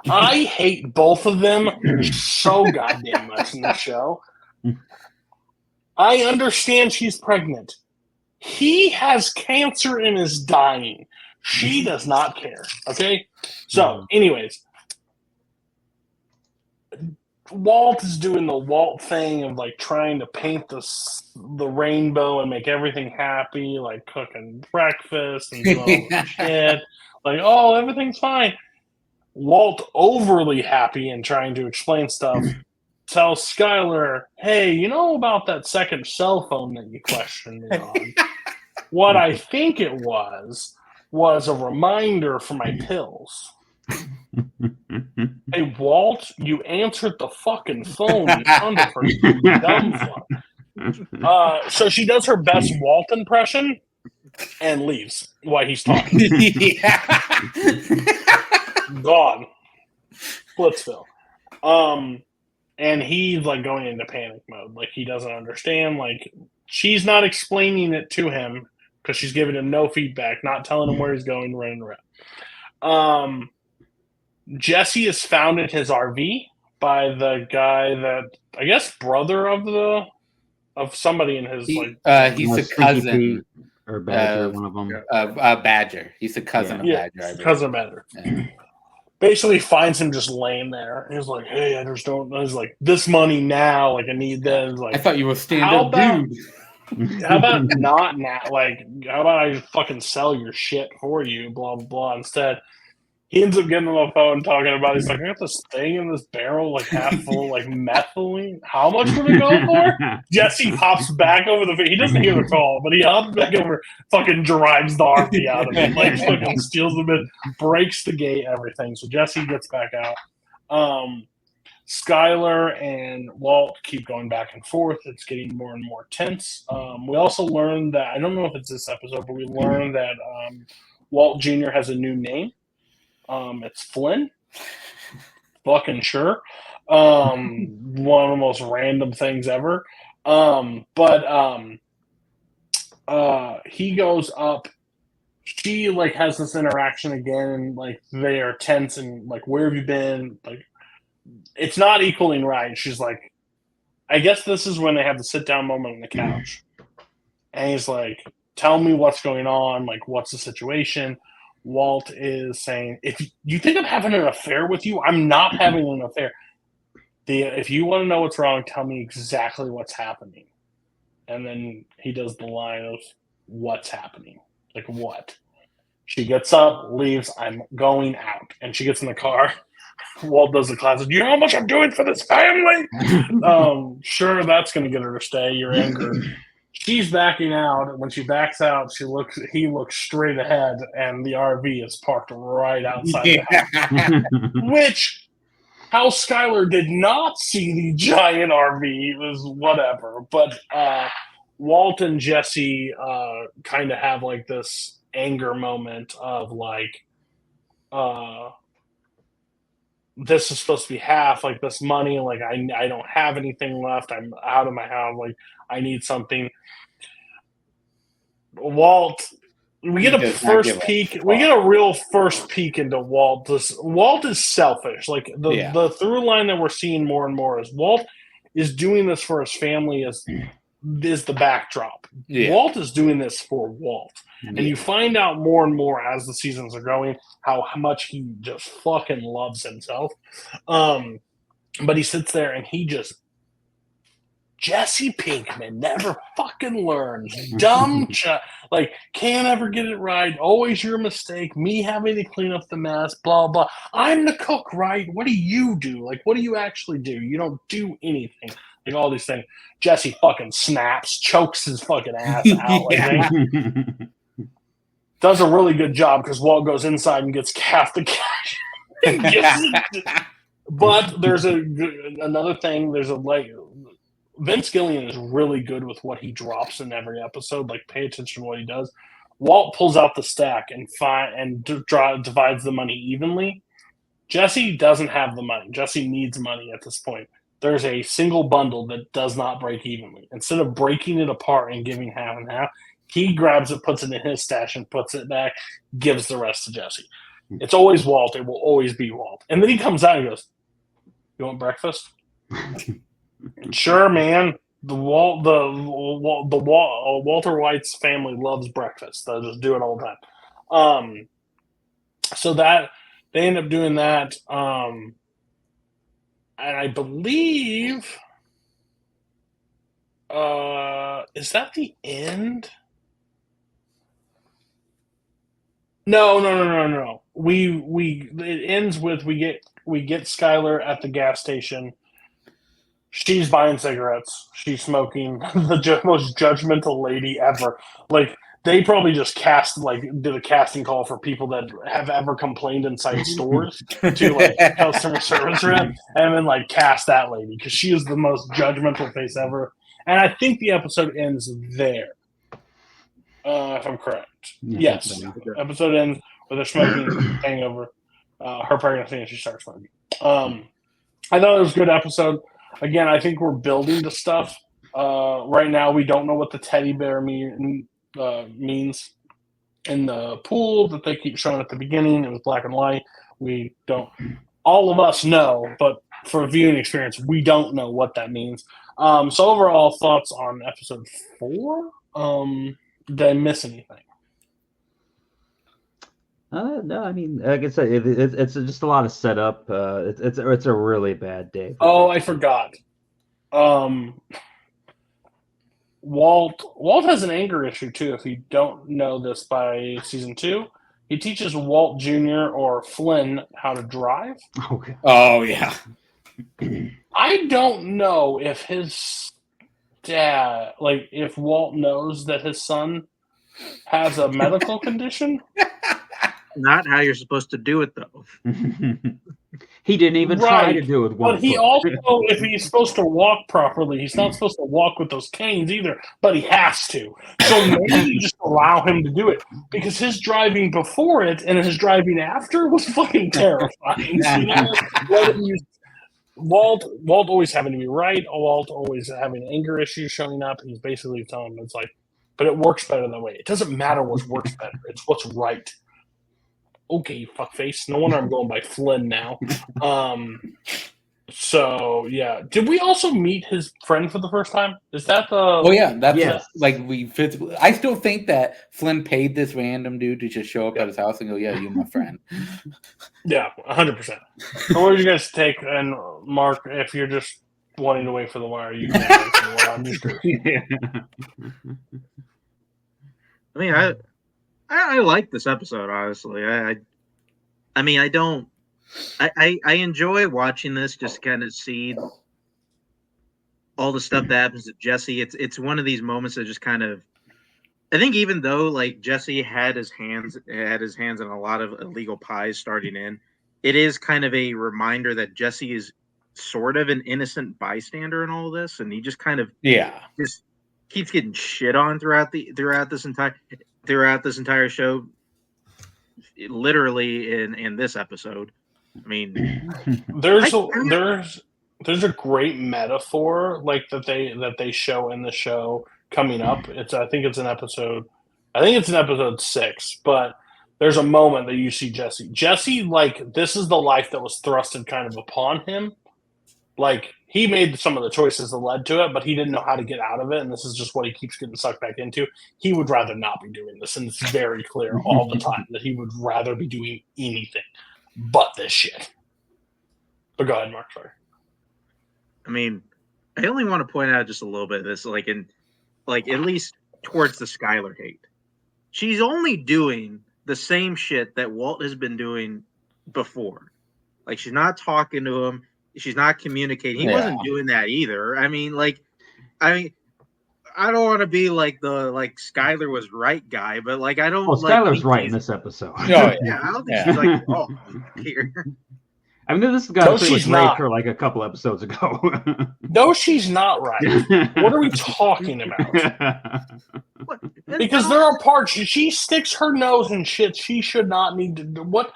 I hate both of them so goddamn much in the show. I understand she's pregnant. He has cancer and is dying. She does not care. Okay? So, anyways, Walt is doing the Walt thing of like trying to paint the rainbow and make everything happy, like cooking breakfast and doing all this shit. Like, oh, everything's fine. Walt, overly happy and trying to explain stuff, tells Skylar, hey, you know about that second cell phone that you questioned me on? What I think it was a reminder for my pills. Hey, Walt, you answered the fucking phone, you son of a dumb fuck. So she does her best Walt impression and leaves while he's talking. Gone. Splitsville. And he's like going into panic mode. Like he doesn't understand. Like she's not explaining it to him because she's giving him no feedback, not telling him where he's going, running around. Jesse is found in his RV by the guy that I guess brother of somebody in his he's a cousin or Badger, one of them. Badger. He's a cousin of Badger. Cousin of Badger. Yeah. Basically finds him just laying there. He's like, hey, I just don't. I was like, this money now. Like I need that. Like I thought you were a stand-up dude. How about not now? Like, how about I just fucking sell your shit for you? Blah blah blah. Instead, he ends up getting on the phone talking about. He's like, I got this thing in this barrel, like half full, like methylene. How much would it go for? Jesse hops back over the. He doesn't hear the call, but he hops back over, fucking drives the RV out of it, like fucking steals the bit, breaks the gate, everything. So Jesse gets back out. Skylar and Walt keep going back and forth. It's getting more and more tense. We also learned that I don't know if it's this episode, but we learned that Walt Jr. has a new name. It's Flynn. Fucking sure. One of the most random things ever. He goes up. She like has this interaction again, and like they are tense and like, where have you been? Like, it's not equaling right. She's like, I guess this is when they have the sit down moment on the couch, and he's like, tell me what's going on. Like, what's the situation? Walt is saying, if you think I'm having an affair with you, I'm not having an affair. If you want to know what's wrong, tell me exactly what's happening. And then he does the line of, what's happening? Like, what? She gets up, leaves, I'm going out. And she gets in the car. Walt does the classic, you know how much I'm doing for this family? Sure, that's going to get her to stay. Your anger. She's backing out, and when she backs out, he looks straight ahead, and the RV is parked right outside the house. Which, how Skylar did not see the giant RV was whatever. But Walt and Jesse kind of have like this anger moment of like, this is supposed to be half, like this money, like I don't have anything left. I'm out of my house, like I need something. Walt, we get a first peek. We get a real first peek into Walt. Walt is selfish. Like the through line that we're seeing more and more is Walt is doing this for his family. Is is the backdrop. Yeah. Walt is doing this for Walt. And you find out more and more as the seasons are going how much he just fucking loves himself. But he sits there and he just Jesse Pinkman never fucking learns. Dumb like can't ever get it right. Always your mistake. Me having to clean up the mess. Blah blah. I'm the cook, right? What do you do? Like, what do you actually do? You don't do anything. Like all these things. Jesse fucking snaps, chokes his fucking ass out. Yeah. Like, does a really good job because Walt goes inside and gets half the cash. But there's another thing. There's a Vince Gilligan is really good with what he drops in every episode. Like, pay attention to what he does. Walt pulls out the stack and divides the money evenly. Jesse doesn't have the money. Jesse needs money at this point. There's a single bundle that does not break evenly. Instead of breaking it apart and giving half and half, he grabs it, puts it in his stash, and puts it back, gives the rest to Jesse. It's always Walt. It will always be Walt. And then he comes out and goes, "You want breakfast?" Sure, man. Walter White's family loves breakfast. They'll just do it all the time. So that they end up doing that. And I believe, is that the end? No. It ends with we get Skylar at the gas station. She's buying cigarettes. She's smoking. The most judgmental lady ever. Like, they probably just did a casting call for people that have ever complained inside stores to like customer service rep, and then like cast that lady because she is the most judgmental face ever. And I think the episode ends there, if I'm correct. Yes, episode ends with her smoking hangover, her pregnancy, and she starts smoking. I thought it was a good episode. Again, I think we're building to stuff. Right now, we don't know what the teddy bear means in the pool that they keep showing at the beginning. It was black and white. We don't. All of us know, but for a viewing experience, we don't know what that means. So overall, thoughts on episode 4? Did I miss anything? No, I mean, like I said, it's just a lot of setup. It's a really bad day. Oh, I forgot. Walt has an anger issue too. If you don't know this, by season 2, he teaches Walt Jr. or Flynn how to drive. Okay. Oh yeah. I don't know if his dad, like, if Walt knows that his son has a medical condition. Not how you're supposed to do it, though. He didn't even try to do it. But he also, if he's supposed to walk properly, he's not supposed to walk with those canes either, but he has to. So maybe just allow him to do it. Because his driving before it and his driving after was fucking terrifying. You know? Walt always having to be right. Walt always having anger issues showing up. He's basically telling him, it's like, but it works better that way. It doesn't matter what works better. It's what's right. Okay, fuckface. No wonder I'm going by Flynn now. So yeah, did we also meet his friend for the first time? Is that the? Oh yeah, that's Yes. I still think that Flynn paid this random dude to just show up at his house and go, "Yeah, you're my friend." Yeah, 100%. So what did you guys take? And Mark, if you're just wanting to wait for the wire, you can wait for the wire. I'm just curious. I mean, I like this episode, honestly. I enjoy watching this, just kind of see all the stuff that happens to Jesse. It's one of these moments that just kind of, I think, even though like Jesse had his hands in a lot of illegal pies starting in, it is kind of a reminder that Jesse is sort of an innocent bystander in all of this, and he just kind of just keeps getting shit on throughout this entire show. Literally in this episode, I mean, there's a great metaphor like that they show in the show coming up. I think it's in episode 6, but there's a moment that you see Jesse, like, this is the life that was thrusted kind of upon him, Like, he made some of the choices that led to it, but he didn't know how to get out of it, and this is just what he keeps getting sucked back into. He would rather not be doing this, and it's very clear all the time that he would rather be doing anything but this shit. But go ahead, Mark. Sorry. I mean, I only want to point out just a little bit of this, like at least towards the Skylar hate. She's only doing the same shit that Walt has been doing before. Like, she's not talking to him. She's not communicating. He wasn't doing that either. I mean, I don't want to be like the Skylar was right guy, but like I don't. Well, Skylar's right in this episode. Oh, yeah, I don't think she's like oh here. I mean, this guy pretty much raped her like a couple episodes ago. No, she's not right. What are we talking about? Because there are parts she sticks her nose in shit she should not need to do. What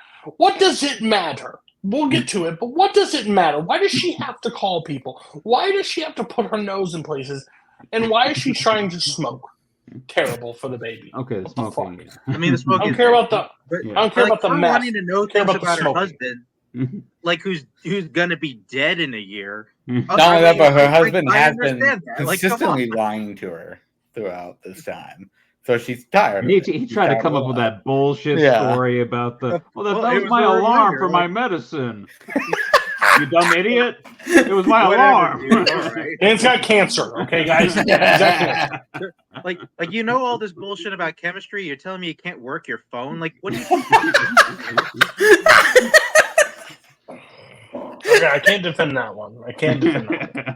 does it matter? We'll get to it, but what does it matter? Why does she have to call people? Why does she have to put her nose in places? And why is she trying to smoke? Terrible for the baby. Okay, the smoking. Yeah. I mean, the smoking. I don't care about the. I don't care about the mess. Wanting to know things about her husband, Mhm. like who's gonna be dead in a year. Mhm. Not only that, but her husband has been understand that. Like, come consistently on. lying to her throughout this time. So she's tired. of He it. tried to come up with that bullshit Yeah. story about the. Well, that it was was my a alarm reminder, for my like- medicine. You dumb idiot! It was my Whatever, alarm. dude, all right. And it's got cancer, okay, guys? Exactly. Like you know all this bullshit about chemistry. You're telling me you can't work your phone? Like, what do you? Okay, I can't defend that one. I can't defend that one.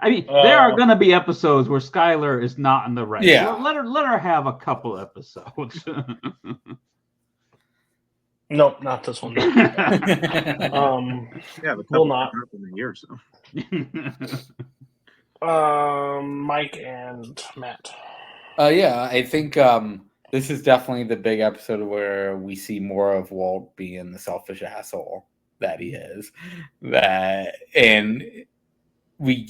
I mean, there are going to be episodes where Skylar is not in the right. Yeah. Let her have a couple episodes. Nope, not this one. Yeah, the Will not. in a year or so. Mike and Matt. Yeah, I think this is definitely the big episode where we see more of Walt being the selfish asshole that he is. And we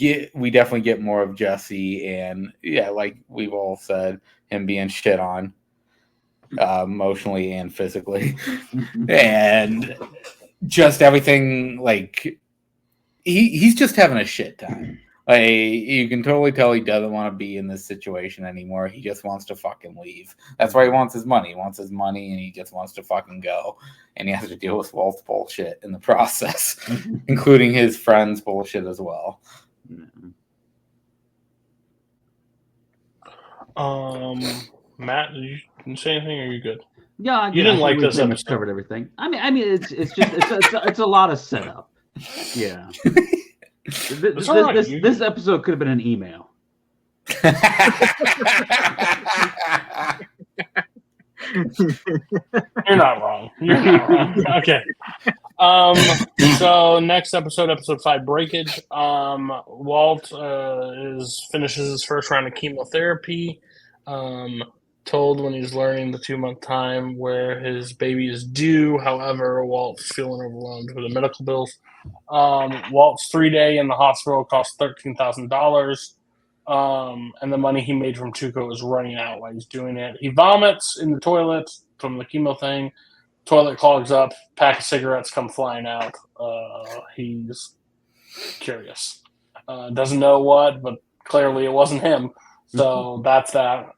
definitely get more of Jesse, and yeah, like we've all said, him being shit on emotionally and physically, and just everything. Like he's just having a shit time. Like, you can totally tell he doesn't want to be in this situation anymore. He just wants to fucking leave. That's why he wants his money. He wants his money, and he just wants to fucking go. And he has to deal with Walt's bullshit in the process, including his friends' bullshit as well. Matt, did you say anything, or are you good? Yeah, You didn't like we this pretty much episode. covered everything. I mean, it's a lot of setup. Yeah. This all right. this episode could have been an email. You're not wrong. You're not wrong. Okay. So next episode 5, Breakage. Walt finishes his first round of chemotherapy. Told when he's learning the 2-month time where his baby is due. However, Walt's feeling overwhelmed with the medical bills. Walt's 3-day in the hospital cost $13,000. And the money he made from Tuco is running out while he's doing it. He vomits in the toilet from the chemo thing. Toilet clogs up. Pack of cigarettes come flying out. He's curious. Doesn't know what, but clearly it wasn't him. So that's that.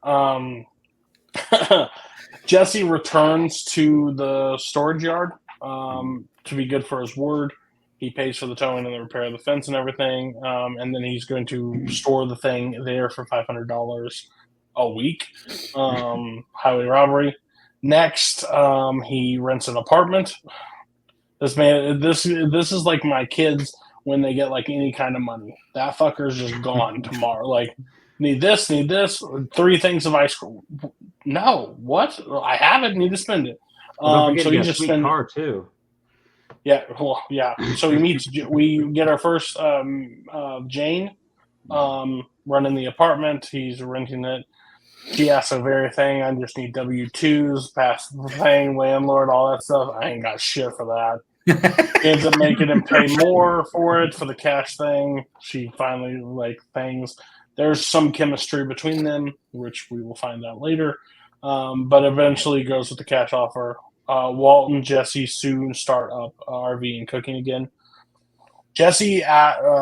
Jesse returns to the storage yard to be good for his word. He pays for the towing and the repair of the fence and everything, and then he's going to store the thing there for $500 a week. Highway robbery. Next, he rents an apartment. This is like my kids when they get like any kind of money. That fucker's just gone tomorrow. Like, need this, 3 things of ice cream. No, what? I have it. Need to spend it. So he just spends car too. Yeah, well, yeah. So we get our first Jane running the apartment. He's renting it. She asks a very thing. I just need W-2s, pass the thing, landlord, all that stuff. I ain't got shit for that. He ends up making him pay more for it for the cash thing. She finally things. There's some chemistry between them, which we will find out later. But eventually goes with the cash offer. Walt and Jesse soon start up RV and cooking again. Jesse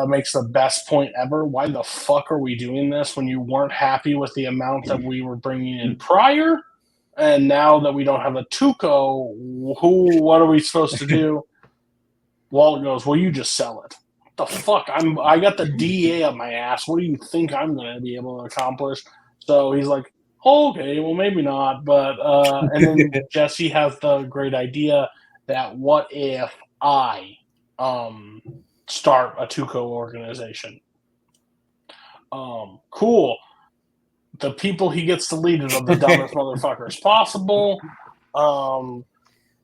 makes the best point ever. Why the fuck are we doing this when you weren't happy with the amount that we were bringing in prior? And now that we don't have a Tuco, what are we supposed to do? Walt goes, well, you just sell it. What the fuck? I got the DEA up my ass. What do you think I'm going to be able to accomplish? So he's like, oh, okay, well, maybe not. But and then Jesse has the great idea that what if I start a Tuco organization? Cool. The people he gets to lead are the dumbest motherfuckers possible.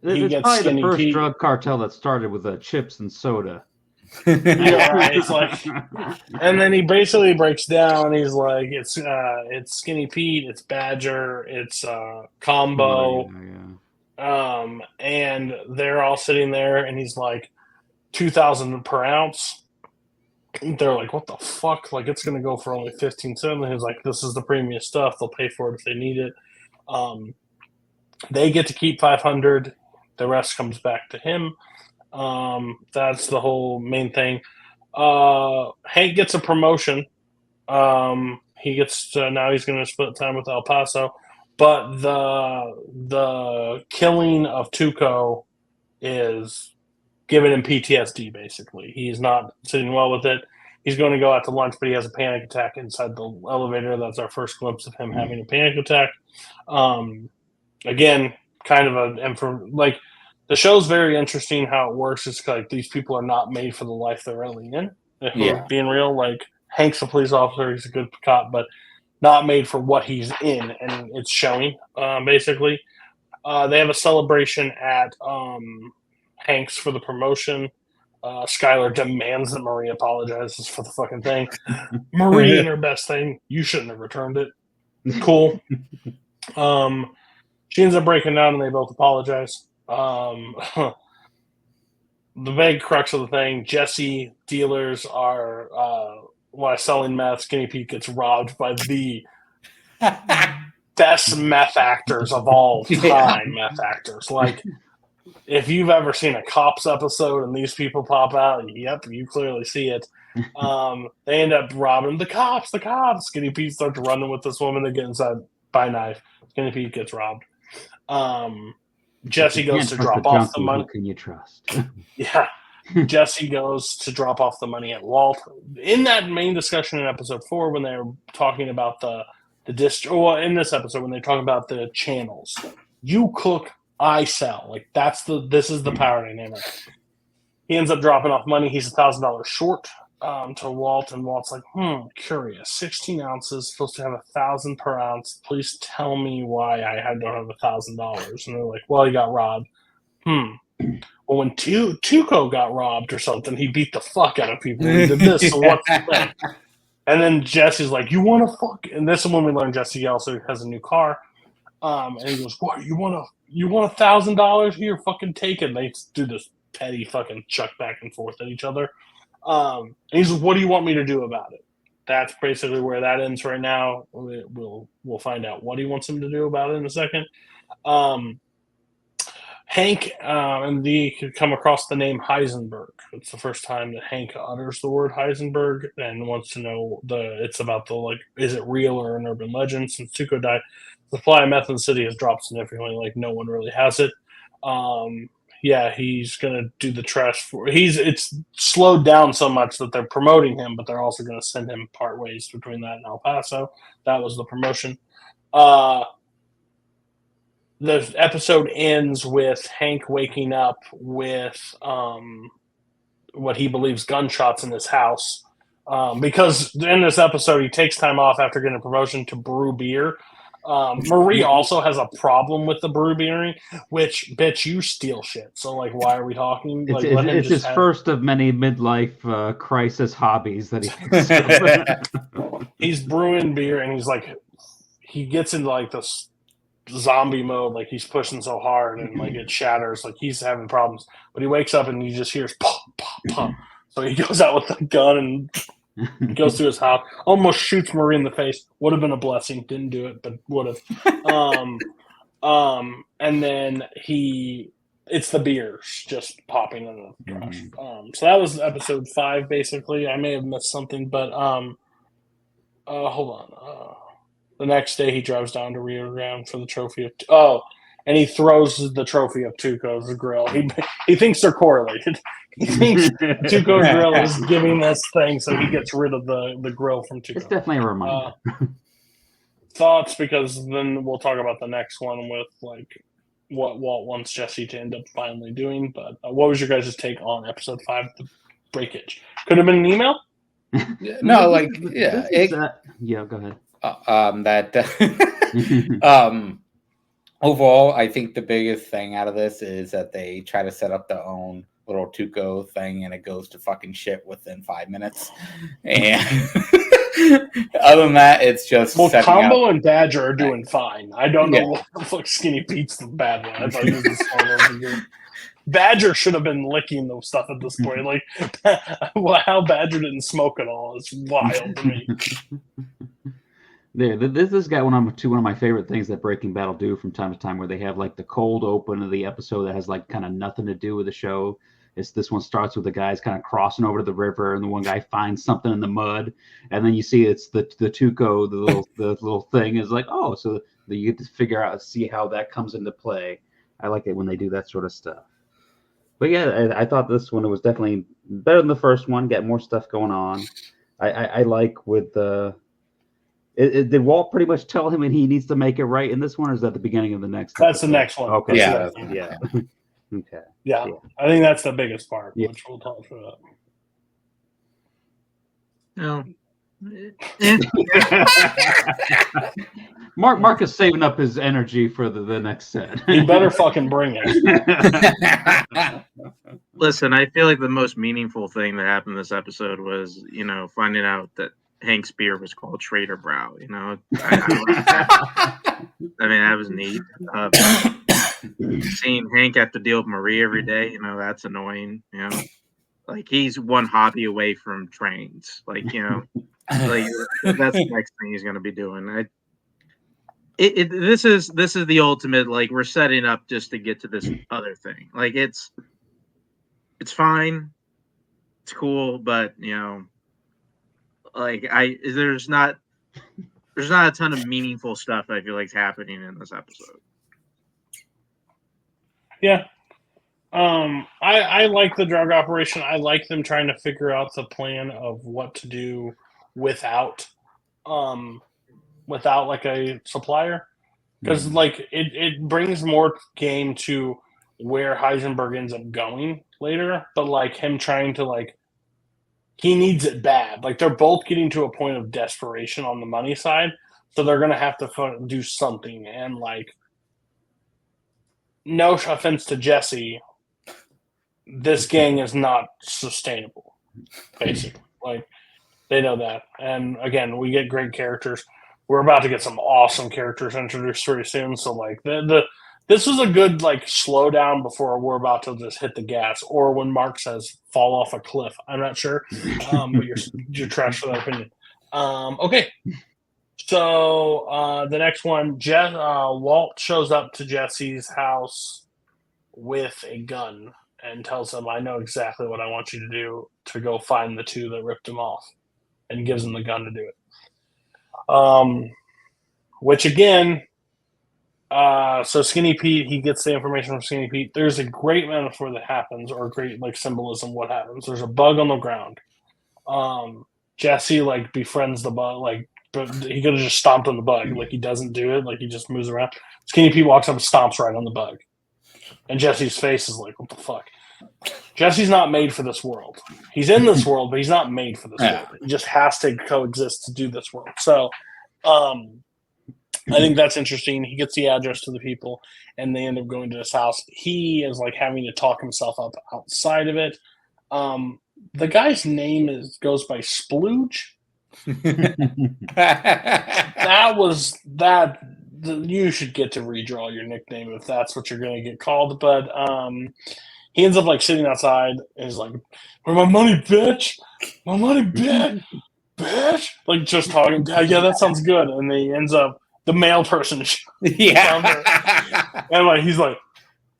It's probably the first drug cartel that started with chips and soda. Yeah, right. It's like, and then he basically breaks down. He's like, it's Skinny Pete, it's Badger, it's Combo, and they're all sitting there, and he's like, 2,000 per ounce. They're like, what the fuck? Like, it's gonna go for only 15 cents. He's like, this is the premium stuff. They'll pay for it if they need it. They get to keep 500. The rest comes back to him. That's the whole main thing. Hank gets a promotion. He gets now he's going to split time with El Paso, but the killing of Tuco is giving him PTSD. Basically, he's not sitting well with it. He's going to go out to lunch, but he has a panic attack inside the elevator. That's our first glimpse of him having a panic attack. Again, kind of like. The show's very interesting how it works. It's like these people are not made for the life they're really in. If we're being real, like Hank's a police officer, he's a good cop, but not made for what he's in, and it's showing, basically. They have a celebration at Hank's for the promotion. Skylar demands that Marie apologizes for the fucking thing. Marie and her best thing, you shouldn't have returned it. Cool. She ends up breaking down, and they both apologize. The big crux of the thing, Jesse dealers are while selling meth, Skinny Pete gets robbed by the best meth actors of all time. Meth actors. Like, if you've ever seen a Cops episode and these people pop out, yep, you clearly see it. They end up robbing the cops. Skinny Pete starts running with this woman. They get inside by knife. Skinny Pete gets robbed. Jesse goes to drop off the money. Who can you trust? Yeah. Jesse goes to drop off the money at Walt. In that main discussion in episode 4, when they're talking about the district, well, in this episode, when they're talking about the channels, you cook, I sell. Like, this is the power dynamic. He ends up dropping off money. He's $1,000 short to Walt, and Walt's like, curious. 16 ounces, supposed to have 1,000 per ounce. Please tell me why I don't have $1,000. And they're like, well, he got robbed. Well, when Tuco got robbed or something, he beat the fuck out of people. He did this. So what's the thing? And then Jesse's like, you want to fuck? And this is when we learn Jesse also has a new car. And he goes, what? You want $1,000 here? Fucking take it. And they do this petty fucking chuck back and forth at each other. And he's like, what do you want me to do about it? That's basically where that ends right now. We'll find out what he wants him to do about it in a second. Hank and Dee could come across the name Heisenberg. It's the first time that Hank utters the word Heisenberg and wants to know it's about is it real or an urban legend? Since Tuco died, the supply of meth in the city has dropped significantly. Like, no one really has it. He's gonna do the trash it's slowed down so much that they're promoting him, but they're also gonna send him part ways between that and El Paso. That was the promotion. The episode ends with Hank waking up with what he believes gunshots in his house. Because in this episode, he takes time off after getting a promotion to brew beer. Marie also has a problem with the brew beering, which, bitch, you steal shit. So, like, why are we talking? Like, it's his first of many midlife crisis hobbies that he He's brewing beer, and he's like, he gets into like this zombie mode, like he's pushing so hard and like it shatters, like he's having problems. But he wakes up and he just hears pop, pop, pop. So he goes out with a gun and goes through his house, almost shoots Marie in the face. Would have been a blessing. Didn't do it, but would have. And then he it's the beers just popping in the trash. So that was episode 5, basically. I may have missed something, but hold on. The next day, he drives down to Rio Grande for the trophy of. And he throws the trophy of Tuco's grill. He thinks they're correlated. He thinks Tuco's grill is giving this thing, so he gets rid of the grill from Tuco. It's definitely a reminder. Thoughts, because then we'll talk about the next one with like what Walt wants Jesse to end up finally doing. But what was your guys' take on episode 5, the breakage? Could have been an email. No, like yeah, yeah. Go ahead. Overall, I think the biggest thing out of this is that they try to set up their own little Tuco thing, and it goes to fucking shit within 5 minutes. And other than that, it's just Combo and Badger are doing fine. I don't know what the fuck Skinny Pete's the bad one. I thought he was the smart one. Badger should have been licking those stuff at this point. Like, how Badger didn't smoke at all is wild to me. This got one of my favorite things that Breaking Bad will do from time to time, where they have like the cold open of the episode that has like kind of nothing to do with the show. This one starts with the guys kind of crossing over to the river, and the one guy finds something in the mud, and then you see it's the Tuco, the little thing is like, oh, so you get to see how that comes into play. I like it when they do that sort of stuff. But yeah, I thought this one was definitely better than the first one. Got more stuff going on. I like with the. Did Walt pretty much tell him and he needs to make it right in this one, or is that the beginning of the next? That's episode? The next one. Okay. Yeah. Okay. Yeah, I think that's the biggest part, Yeah. which we'll talk about. No. Mark is saving up his energy for the next set. He better fucking bring it. Listen, I feel like the most meaningful thing that happened this episode was, finding out that Hank's beer was called Trader Brow. I mean, that was neat. Seeing Hank have to deal with Marie every day, that's annoying. Like he's one hobby away from trains. Like like that's the next thing he's going to be doing. This is the ultimate. Like we're setting up just to get to this other thing. Like it's fine, it's cool, but like there's not a ton of meaningful stuff I feel like is happening in this episode. Yeah. I like the drug operation. I like them trying to figure out the plan of what to do without like a supplier, because like it brings more game to where Heisenberg ends up going later, but like him trying to like he needs it bad. Like they're both getting to a point of desperation on the money side, so they're gonna have to do something. And like, no offense to Jesse, this gang is not sustainable. Basically, like they know that. And again, we get great characters. We're about to get some awesome characters introduced very soon. So like this was a good like slow down before we're about to just hit the gas, or when Mark says fall off a cliff. I'm not sure, but you're trash for that opinion. Okay, so the next one, Walt shows up to Jesse's house with a gun and tells him, "I know exactly what I want you to do to go find the two that ripped him off," and gives him the gun to do it. Which again. So Skinny Pete, he gets the information from Skinny Pete. There's a great metaphor that happens, or great like symbolism. What happens? There's a bug on the ground. Jesse like befriends the bug, like, but he could have just stomped on the bug. Like he doesn't do it. Like he just moves around. Skinny Pete walks up and stomps right on the bug, and Jesse's face is like, "What the fuck?" Jesse's not made for this world. He's in this world, but he's not made for this world. He just has to coexist to do this world. So, I think that's interesting. He gets the address to the people, and they end up going to his house. He is like having to talk himself up outside of it. The guy's name goes by Splooge. You should get to redraw your nickname if that's what you're going to get called. But he ends up like sitting outside and is like, "Where my money, bitch? My money, bitch, bitch!" Like just talking. Yeah, that sounds good. And then he ends up. The male person, yeah, and like he's like,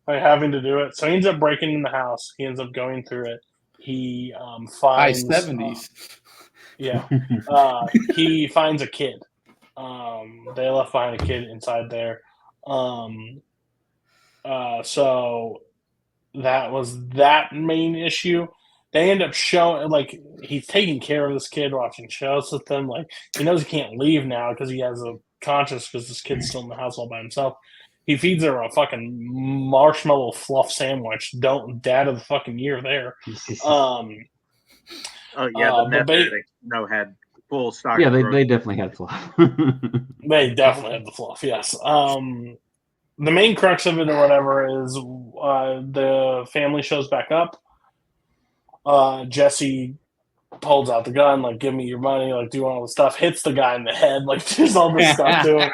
like having to do it. So he ends up breaking in the house. He ends up going through it. He High finds 70s. he finds a kid. They left behind a kid inside there. So that was that main issue. They end up showing like he's taking care of this kid, watching shows with them. Like he knows he can't leave now because he has a conscience because this kid's still in the house all by himself. He feeds her a fucking marshmallow fluff sandwich. Dad of the fucking year there. Oh yeah, the but meth addict, had full stock. Yeah, they definitely had fluff. They definitely had the fluff. Yes. The main crux of it or whatever is the family shows back up. Jesse pulls out the gun, like, give me your money, like, do all the stuff, hits the guy in the head, like, does all this stuff to him.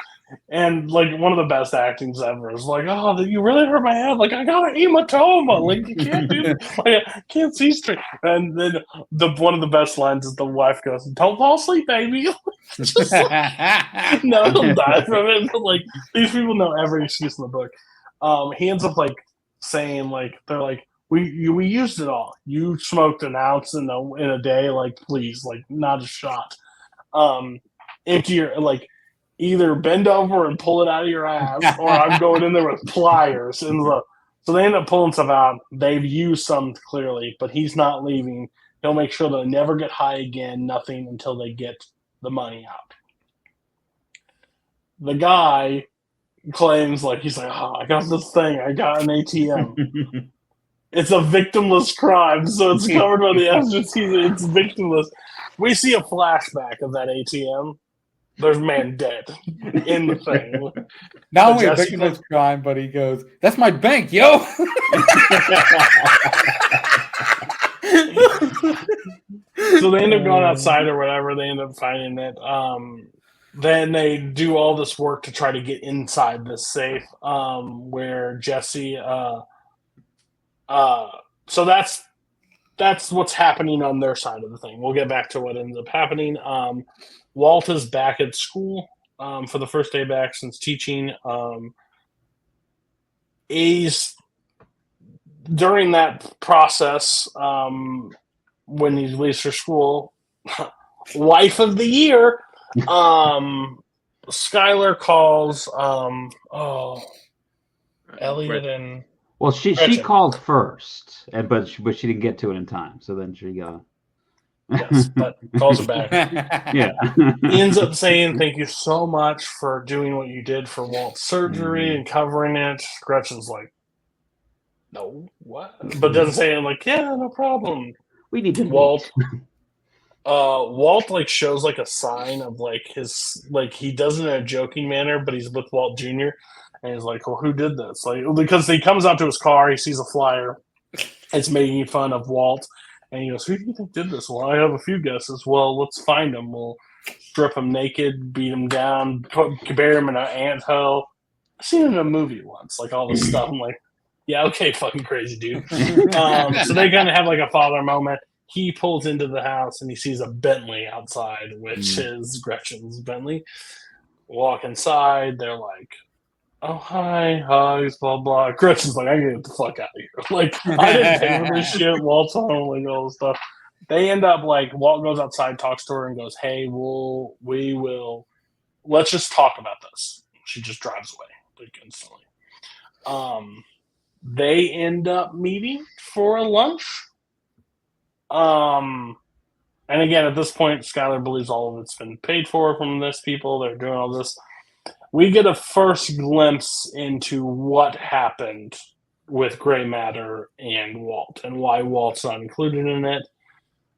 And, like, one of the best actings ever is like, oh, you really hurt my head. Like, I got an hematoma. Like, you can't do this. Like, I can't see straight. And then one of the best lines is the wife goes, don't fall asleep, baby. Just like, no, he'll die from it. But, like, these people know every excuse in the book. He ends up, like, saying, like, they're like, we used it all. You smoked an ounce in a day, like, please, like, not a shot. Empty your, like, either bend over and pull it out of your ass, or I'm going in there with pliers. And so they end up pulling stuff out. They've used some clearly, but he's not leaving. He'll make sure they never get high again, nothing until they get the money out. The guy claims, like, he's like, oh, I got this thing. I got an ATM. It's a victimless crime, so it's covered by the agency. It's victimless. We see a flashback of that ATM. There's a man dead in the thing. Not only a victimless crime, but he goes, that's my bank, yo! So they end up going outside or whatever. They end up finding it. Then they do all this work to try to get inside this safe where Jesse... so that's what's happening on their side of the thing. We'll get back to what ends up happening. Walt is back at school for the first day back since teaching. He's during that process when he leaves for school, wife of the year, Skylar calls Elliot and. Well, she called first, but she didn't get to it in time. So then she got. Yes, but calls her back. Yeah. He ends up saying, thank you so much for doing what you did for Walt's surgery and covering it. Gretchen's like, no, what? But doesn't say it like, yeah, no problem. We need to Walt. Walt like shows like a sign of like his like he does it in a joking manner, but he's with Walt Jr. And he's like, well, who did this? Like because he comes out to his car, he sees a flyer. It's making fun of Walt. And he goes, who do you think did this? Well, I have a few guesses. Well, let's find him. We'll strip him naked, beat him down, bury him in an anthill. I've seen it in a movie once, like all this stuff. I'm like, yeah, okay, fucking crazy dude. So they kind of have like a father moment. He pulls into the house and he sees a Bentley outside, which is Gretchen's Bentley. Walk inside. They're like, oh, hi, hugs, blah, blah. Gretchen's like, I gotta get the fuck out of here. Like, I didn't pay for this shit. Walt's home, like, all this stuff. They end up, like, Walt goes outside, talks to her, and goes, hey, we will, let's just talk about this. She just drives away, like, instantly. They end up meeting for a lunch. And again, at this point, Skylar believes all of it's been paid for from this people. They're doing all this. We get a first glimpse into what happened with Gray Matter and Walt and why Walt's not included in it.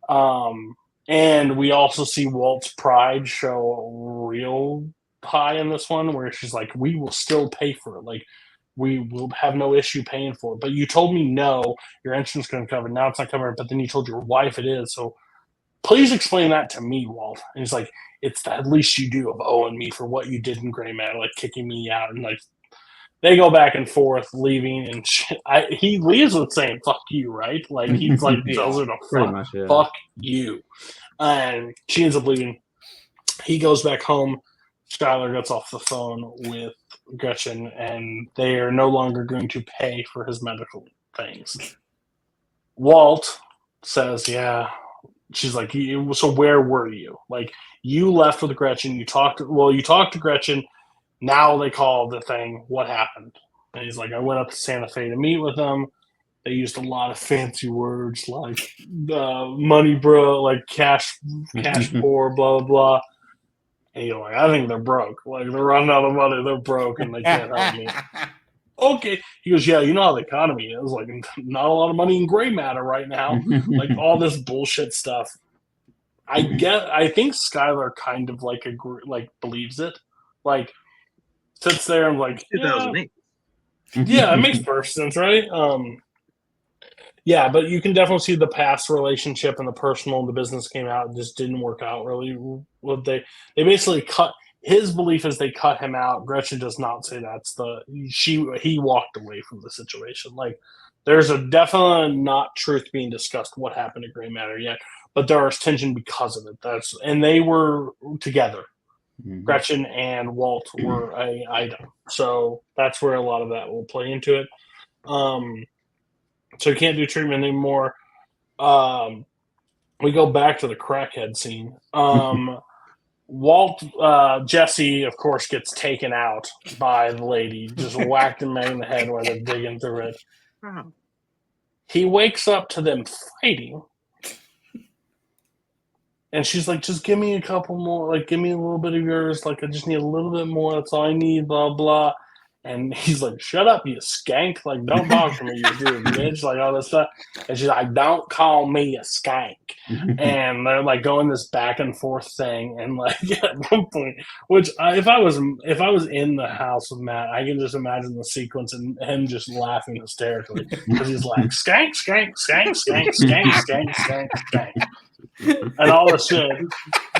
And we also see Walt's pride show real high in this one where she's like, we will still pay for it. Like, we will have no issue paying for it. But you told me no, your insurance couldn't cover it. Now it's not covered, but then you told your wife it is. So please explain that to me, Walt. And he's like, it's the least you do of owing me for what you did in Gray Matter, like kicking me out. And like, they go back and forth, leaving, and shit. He leaves with saying, fuck you, right? Like, he's like, tells her to fuck you. And she ends up leaving. He goes back home. Skylar gets off the phone with Gretchen, and they are no longer going to pay for his medical things. Walt says, "Yeah." She's like, "So where were you? Like, you left with Gretchen. You talked to Gretchen. Now they call the thing. What happened?" And he's like, "I went up to Santa Fe to meet with them. They used a lot of fancy words like money, bro, like cash poor, blah blah blah." And you're like, "I think they're broke. Like they're running out of money. They're broke, and they can't help me." Okay. He goes, "Yeah, you know how the economy is. Like, not a lot of money in gray matter right now. Like all this bullshit stuff." I think Skylar kind of like believes it. Like sits there and like, 2008. yeah, it makes perfect sense, right? Yeah, but you can definitely see the past relationship and the personal and the business came out and just didn't work out really. What they basically cut. His belief is they cut him out. Gretchen does not say he walked away from the situation. Like there's a definite not truth being discussed what happened at Gray Matter yet, but there is tension because of it. And they were together. Mm-hmm. Gretchen and Walt were a item, so that's where a lot of that will play into it. So he can't do treatment anymore. We go back to the crackhead scene. Jesse, of course, gets taken out by the lady, just whacked him in the head while they're digging through it. He wakes up to them fighting. And she's like, "Just give me a couple more. Like, give me a little bit of yours. Like, I just need a little bit more. That's all I need, blah, blah." And he's like, "Shut up, you skank. Like, don't talk to me, you dude, bitch." Like, all this stuff. And she's like, "Don't call me a skank." And they're like going this back and forth thing. And like at one point, if I was in the house with Matt, I can just imagine the sequence and him just laughing hysterically. Because he's like, "Skank, skank, skank, skank, skank, skank, skank, skank." And all of a sudden,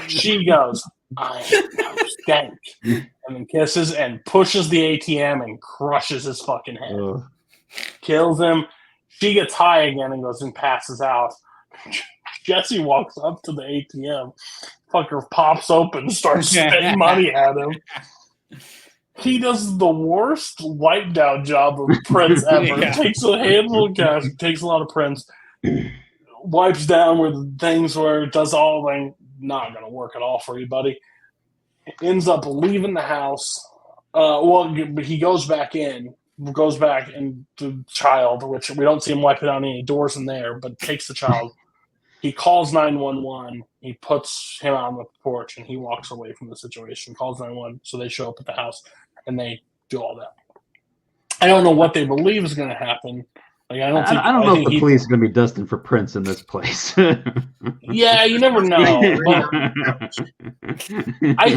she goes, "I am no skank," and then kisses and pushes the ATM and crushes his fucking head. Kills him. She gets high again and goes and passes out. Jesse walks up to the ATM. Fucker pops open and starts spitting money at him. He does the worst wipe down job of prints ever. Yeah. Takes a handful of cash, takes a lot of prints, wipes down with things where it does all things. Not going to work at all for you, buddy. Ends up leaving the house. But he goes back and the child, which we don't see him wiping down any doors in there, but takes the child. He calls 911. He puts him on the porch and he walks away from the situation. Calls 911, so they show up at the house and they do all that. I don't know what they believe is going to happen. Like, I don't know if the police are going to be dusting for prints in this place. Yeah, you never know. But I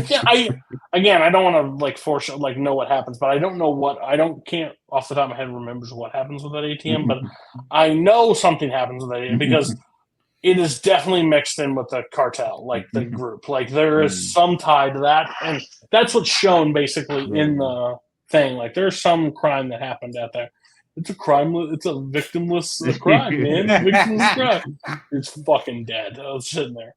don't want to force know what happens, but I don't know can't off the top of my head remember what happens with that ATM, but I know something happens with that ATM because it is definitely mixed in with the cartel, like the group. Like there is some tie to that, and that's what's shown basically in the thing. Like there's some crime that happened out there. It's a crime. It's a victimless crime, man. Victimless crime. It's fucking dead. I was sitting there.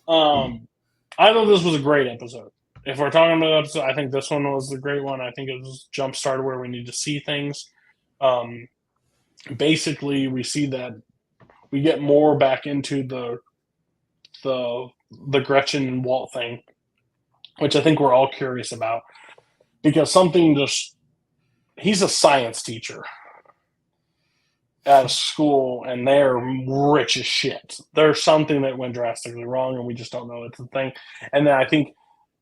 I thought this was a great episode. If we're talking about episode, I think this one was the great one. I think it was jump started where we need to see things. Basically, we see that we get more back into the Gretchen and Walt thing, which I think we're all curious about because he's a science teacher at a school, and they're rich as shit. There's something that went drastically wrong, and we just don't know it's the thing. And then I think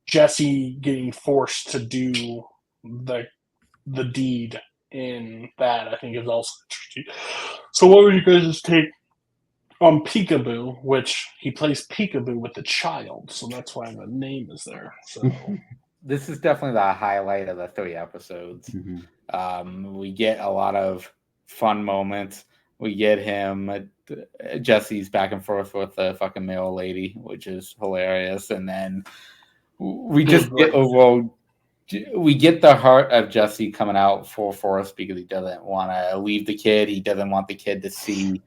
Jesse getting forced to do the deed in that, I think, is also tricky. So what would you guys take on Peekaboo, which he plays Peekaboo with the child, so that's why the name is there. So this is definitely the highlight of the 3 episodes. We get a lot of fun moments. We get Jesse's back and forth with the fucking mail lady, which is hilarious. And then we just get the heart of Jesse coming out full force because he doesn't want to leave the kid. He doesn't want the kid to see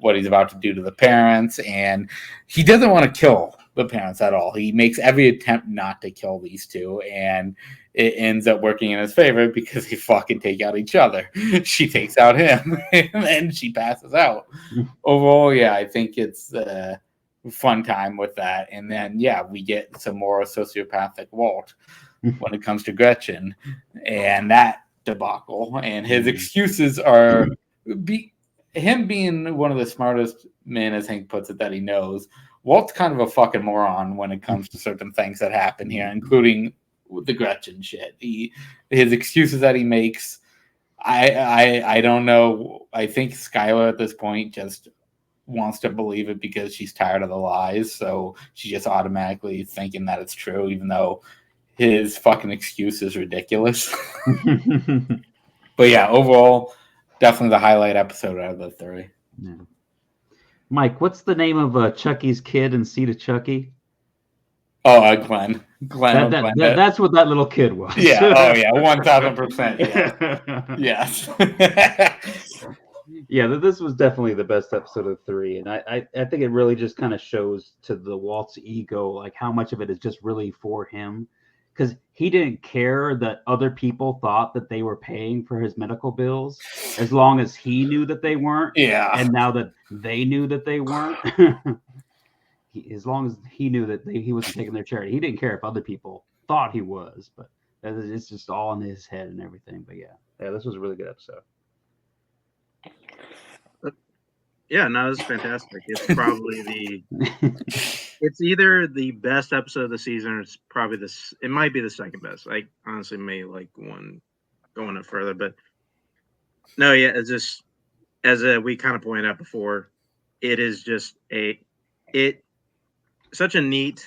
what he's about to do to the parents, and he doesn't want to kill the parents at all. He makes every attempt not to kill these two, and it ends up working in his favor because they fucking take out each other. She takes out him, and then she passes out. Overall, yeah, I think it's a fun time with that. And then, yeah, we get some more sociopathic Walt when it comes to Gretchen and that debacle. And his excuses are him being one of the smartest men, as Hank puts it, that he knows. Walt's kind of a fucking moron when it comes to certain things that happen here, including the Gretchen shit. His excuses that he makes, I don't know. I think Skylar at this point just wants to believe it because she's tired of the lies, so she's just automatically thinking that it's true, even though his fucking excuse is ridiculous. But yeah, overall, definitely the highlight episode out of the three. Yeah. Mike, what's the name of Chucky's kid in Seed of Chucky? Oh, Glenn. That's what that little kid was. Yeah. Oh, yeah. 1,000%. Yeah. Yes. Yeah, this was definitely the best episode of 3, and I think it really just kind of shows to the Walt's ego, like how much of it is just really for him, because he didn't care that other people thought that they were paying for his medical bills, as long as he knew that they weren't. Yeah. And now that they knew that they weren't, as long as he knew that he wasn't taking their charity, he didn't care if other people thought he was. But it's just all in his head and everything. But yeah, this was a really good episode. Yeah, no, it's fantastic. It's probably it's either the best episode of the season, or it's probably it might be the second best. I honestly may like one going up further, but no, yeah, it's just, as we kind of pointed out before, it is just such a neat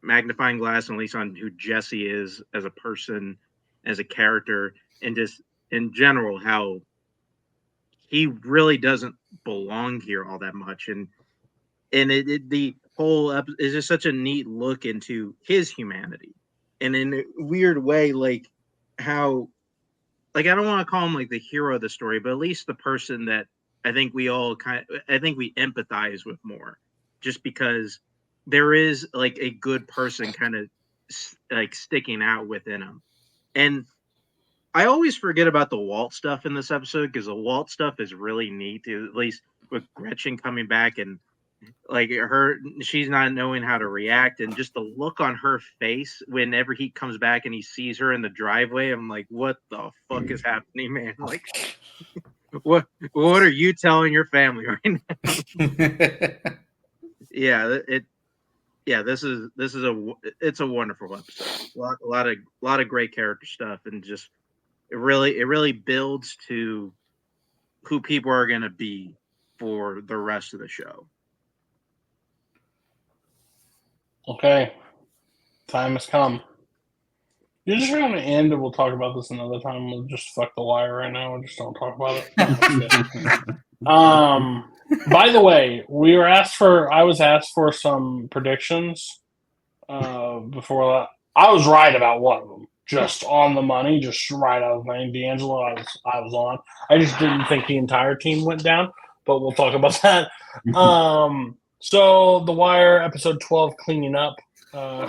magnifying glass, at least on who Jesse is as a person, as a character, and just in general, how he really doesn't belong here all that much. And the whole is just such a neat look into his humanity. And in a weird way, like how, like, I don't want to call him like the hero of the story, but at least the person that I think we empathize with more, just because there is like a good person kind of like sticking out within him. And I always forget about the Walt stuff in this episode, because the Walt stuff is really neat, at least with Gretchen coming back and like she's not knowing how to react, and just the look on her face whenever he comes back and he sees her in the driveway. I'm like, what the fuck is happening, man? Like, what are you telling your family right now? Yeah, this is it's a wonderful episode. A lot of great character stuff, and just it really builds to who people are going to be for the rest of the show. Okay, time has come. You're just going to end, and we'll talk about this another time. We'll just fuck the wire right now and just don't talk about it. By the way, I was asked for some predictions before that. I was right about one of them, just on the money, just right out of the name. D'Angelo, I was on. I just didn't think the entire team went down, but we'll talk about that. So The Wire, episode 12, cleaning up.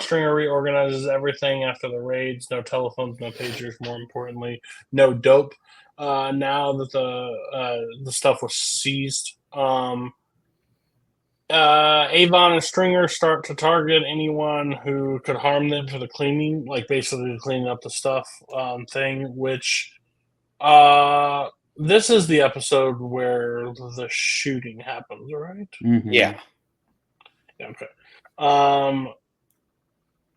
Stringer reorganizes everything after the raids. No telephones, no pagers. More importantly, no dope. Now that the stuff was seized, Avon and Stringer start to target anyone who could harm them for the cleaning, like basically cleaning up the stuff thing. Which this is the episode where the shooting happens, right? Mm-hmm. Yeah. Okay.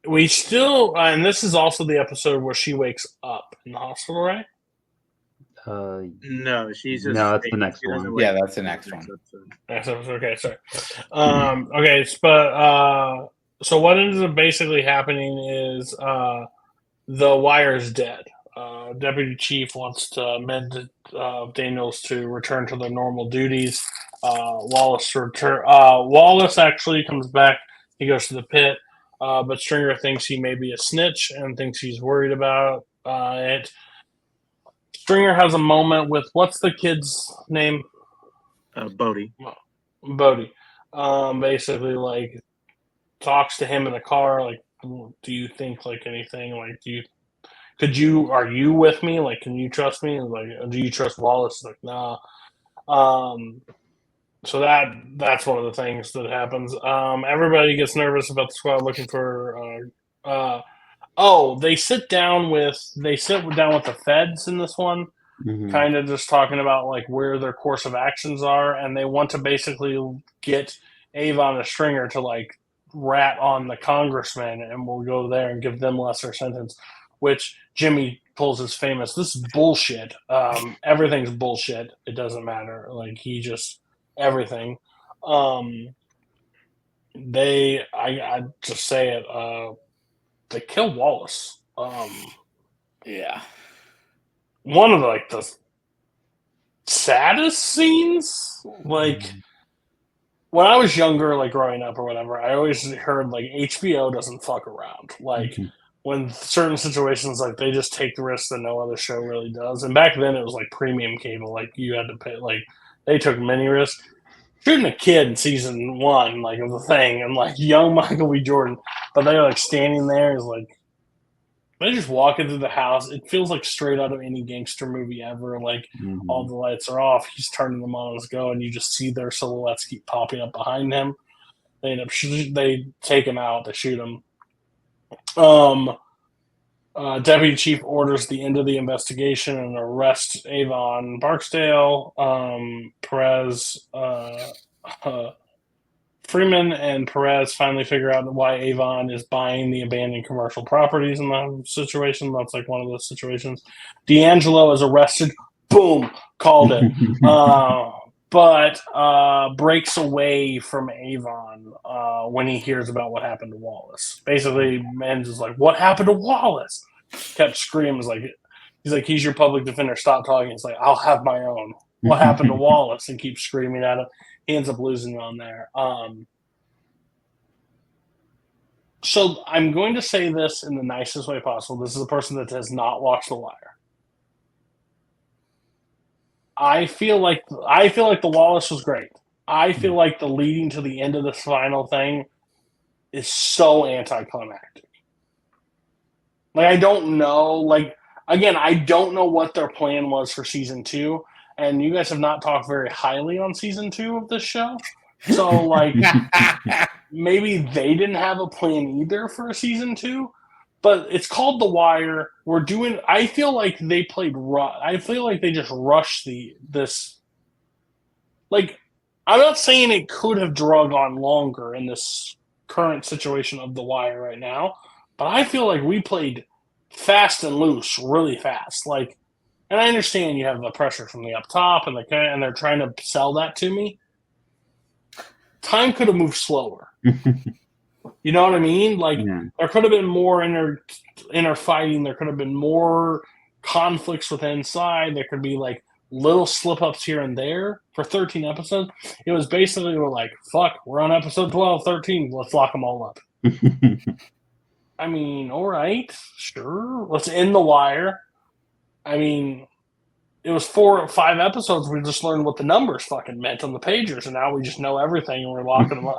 We still, and this is also the episode where she wakes up in the hospital, right? No, she's just. No, that's the next one. Yeah, that's the next one. Next episode. Okay, sorry. Okay, but so what ends up basically happening is the Wire's dead. Deputy Chief wants to amend Daniels to return to their normal duties. Wallace actually comes back. He goes to the pit, but Stringer thinks he may be a snitch and thinks he's worried about it. Stringer has a moment with, what's the kid's name? Bodie. Basically, like, talks to him in the car, like, do you think like anything? Like, are you with me? Like, can you trust me? And like, do you trust Wallace? Like, nah. So that's one of the things that happens. Everybody gets nervous about the squad looking for. They sit down with the feds in this one, kind of just talking about like where their course of actions are, and they want to basically get Avon and Stringer to like rat on the congressman, and we'll go there and give them lesser sentence. Which Jimmy pulls his famous, "This is bullshit. Everything's bullshit. It doesn't matter." Like he just everything. I just say it. They kill Wallace. Yeah. One of like the saddest scenes. Like when I was younger, like growing up or whatever, I always heard like HBO doesn't fuck around. Like when certain situations, like they just take the risks that no other show really does. And back then, it was like premium cable. Like you had to pay. Like they took many risks. Shooting a kid in season 1, like of the thing, and like young Michael B. Jordan, but they're like standing there is like they just walk into the house. It feels like straight out of any gangster movie ever. Like all the lights are off, he's turning them on as go, and you just see their silhouettes keep popping up behind him. They end up they take him out. They shoot him. Deputy Chief orders the end of the investigation and arrests Avon Barksdale. Perez, Freeman and Perez finally figure out why Avon is buying the abandoned commercial properties in that situation. That's like one of those situations. D'Angelo is arrested. Boom, called it. But breaks away from Avon when he hears about what happened to Wallace. Basically, Men's is like, "What happened to Wallace?" Kept screaming, he's your public defender. Stop talking. It's like, "I'll have my own." What happened to Wallace? And keeps screaming at him. He ends up losing on there. So I'm going to say this in the nicest way possible. This is a person that has not watched The Wire. I feel like the Wallace was great. I feel like the leading to the end of this final thing is so anticlimactic. Like I don't know. Like again, I don't know what their plan was for season 2, and you guys have not talked very highly on season 2 of this show. So like maybe they didn't have a plan either for a season 2. But it's called The Wire. I feel like they played I feel like they just rushed this. Like, I'm not saying it could have drug on longer in this current situation of The Wire right now, but I feel like we played fast and loose really fast. Like, and I understand you have the pressure from the up top and they're trying to sell that to me. Time could have moved slower. You know what I mean? Like there could have been more inner fighting. There could have been more conflicts with inside. There could be like little slip ups here and there for 13 episodes. It was basically we're like, fuck, we're on episode 12, 13. Let's lock them all up. I mean, all right, sure. Let's end The Wire. I mean, it was 4 or 5 episodes. We just learned what the numbers fucking meant on the pagers, and now we just know everything and we're locking them up.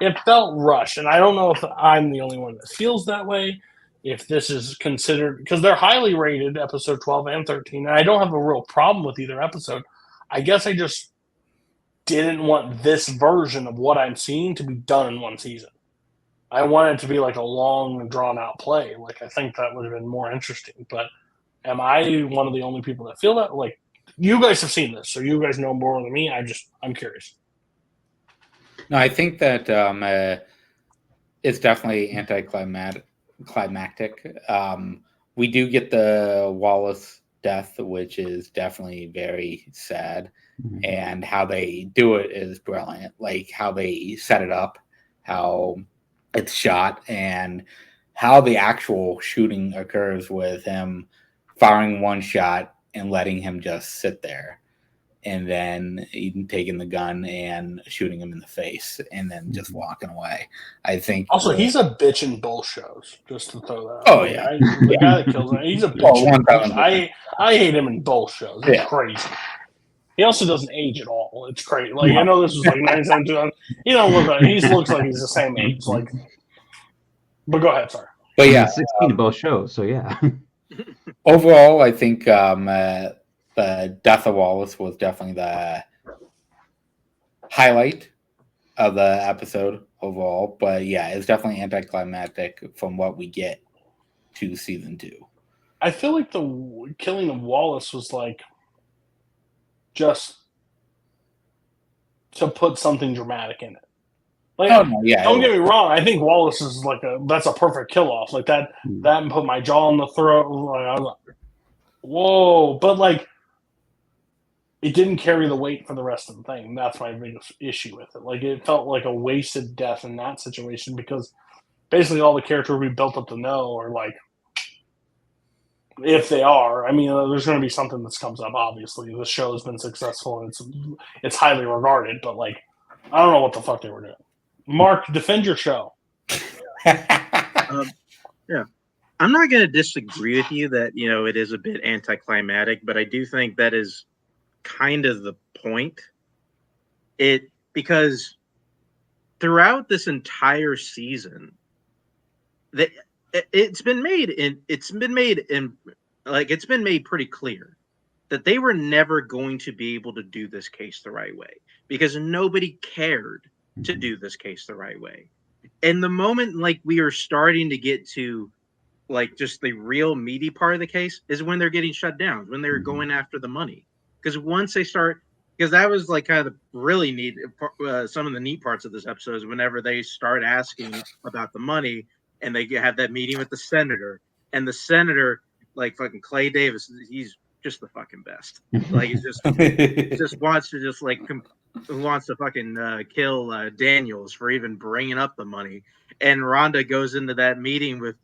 It felt rushed, and I don't know if I'm the only one that feels that way. If this is considered, because they're highly rated, episode 12 and 13, and I don't have a real problem with either episode. I guess I just didn't want this version of what I'm seeing to be done in one season. I wanted it to be like a long, drawn-out play. Like, I think that would have been more interesting, but am I one of the only people that feel that? Like, you guys have seen this, so you guys know more than me. I'm curious. No, I think that it's definitely anticlimactic. We do get the Wallace death, which is definitely very sad, and how they do it is brilliant. Like how they set it up, how it's shot, and how the actual shooting occurs with him firing one shot and letting him just sit there, and then taking the gun and shooting him in the face, and then just walking away. I think. Also, he's a bitch in both shows. Just to throw that. Oh out. yeah, The guy that kills him, he's a bitch. I hate him in both shows. It's crazy. He also doesn't age at all. It's great. Like I know this was like 97, 2000. He don't look like he looks like he's the same age. Like, but go ahead, sorry. But yeah, 16 in both shows, so yeah. overall, I think the death of Wallace was definitely the highlight of the episode overall. But yeah, it's definitely anticlimactic from what we get to season 2. I feel like the killing of Wallace was like just to put something dramatic in it. Like, Oh no, yeah, don't get me wrong. I think Wallace is like that's a perfect kill off. Like that and put my jaw in the throat. Like, I was like, whoa! But like, it didn't carry the weight for the rest of the thing. That's my biggest issue with it. Like, it felt like a wasted death in that situation because basically all the characters we built up to know are like, if they are, I mean, there's going to be something that comes up. Obviously, the show has been successful and it's highly regarded. But like, I don't know what the fuck they were doing. Mark, defend your show. Yeah, I'm not going to disagree with you that it is a bit anticlimactic, but I do think that is kind of the point. Because throughout this entire season, that it's been made pretty clear that they were never going to be able to do this case the right way because nobody cared to do this case the right way. And the moment like we are starting to get to like just the real meaty part of the case is when they're getting shut down, when they're going after the money. Because once they start, because that was like kind of the really neat, some of the neat parts of this episode is whenever they start asking about the money and they have that meeting with the senator, and the senator, like fucking Clay Davis, he's just the fucking best. Like he just wants to just like wants to fucking kill Daniels for even bringing up the money. And Rhonda goes into that meeting with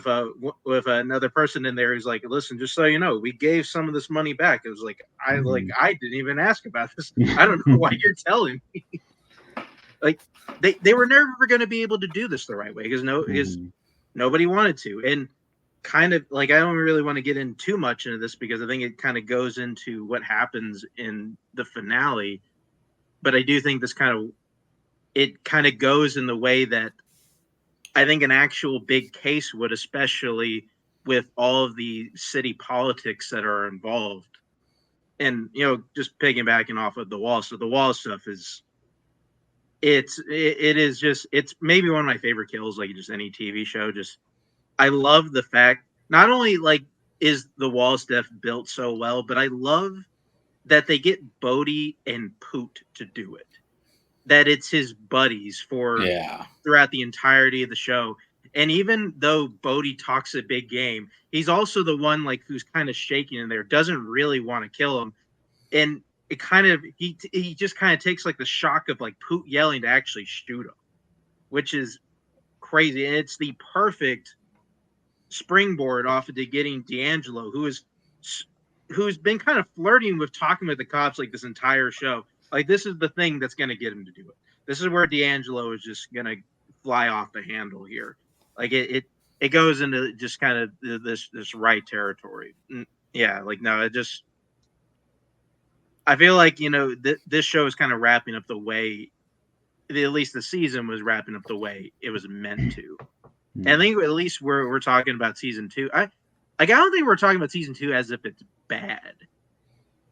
another person in there who's like, listen, just so you know, we gave some of this money back. It was like I didn't even ask about this. I don't know why you're telling me. Like they were never going to be able to do this the right way because nobody wanted to. And kind of like I don't really want to get in too much into this because I think it kind of goes into what happens in the finale. But I do think this kind of goes in the way that I think an actual big case would, especially with all of the city politics that are involved. And, just piggybacking off of the wall. So the wall stuff is, it's maybe one of my favorite kills, like just any TV show. Just, I love the fact, not only like is the wall stuff built so well, but I love that they get Bodhi and Poot to do it. That it's his buddies throughout the entirety of the show. And even though Bodhi talks a big game, he's also the one like who's kind of shaking in there, doesn't really want to kill him. And it kind of, he just kind of takes like the shock of like Poot yelling to actually shoot him, which is crazy. And it's the perfect springboard off into getting D'Angelo, who's been kind of flirting with talking with the cops like this entire show. Like, this is the thing that's going to get him to do it. This is where D'Angelo is just going to fly off the handle here. Like, it goes into just kind of this right territory. Yeah, like, no, it just... I feel like, this show is kind of wrapping up the way... At least the season was wrapping up the way it was meant to. And I think at least we're talking about season 2. I don't think we're talking about season 2 as if it's bad.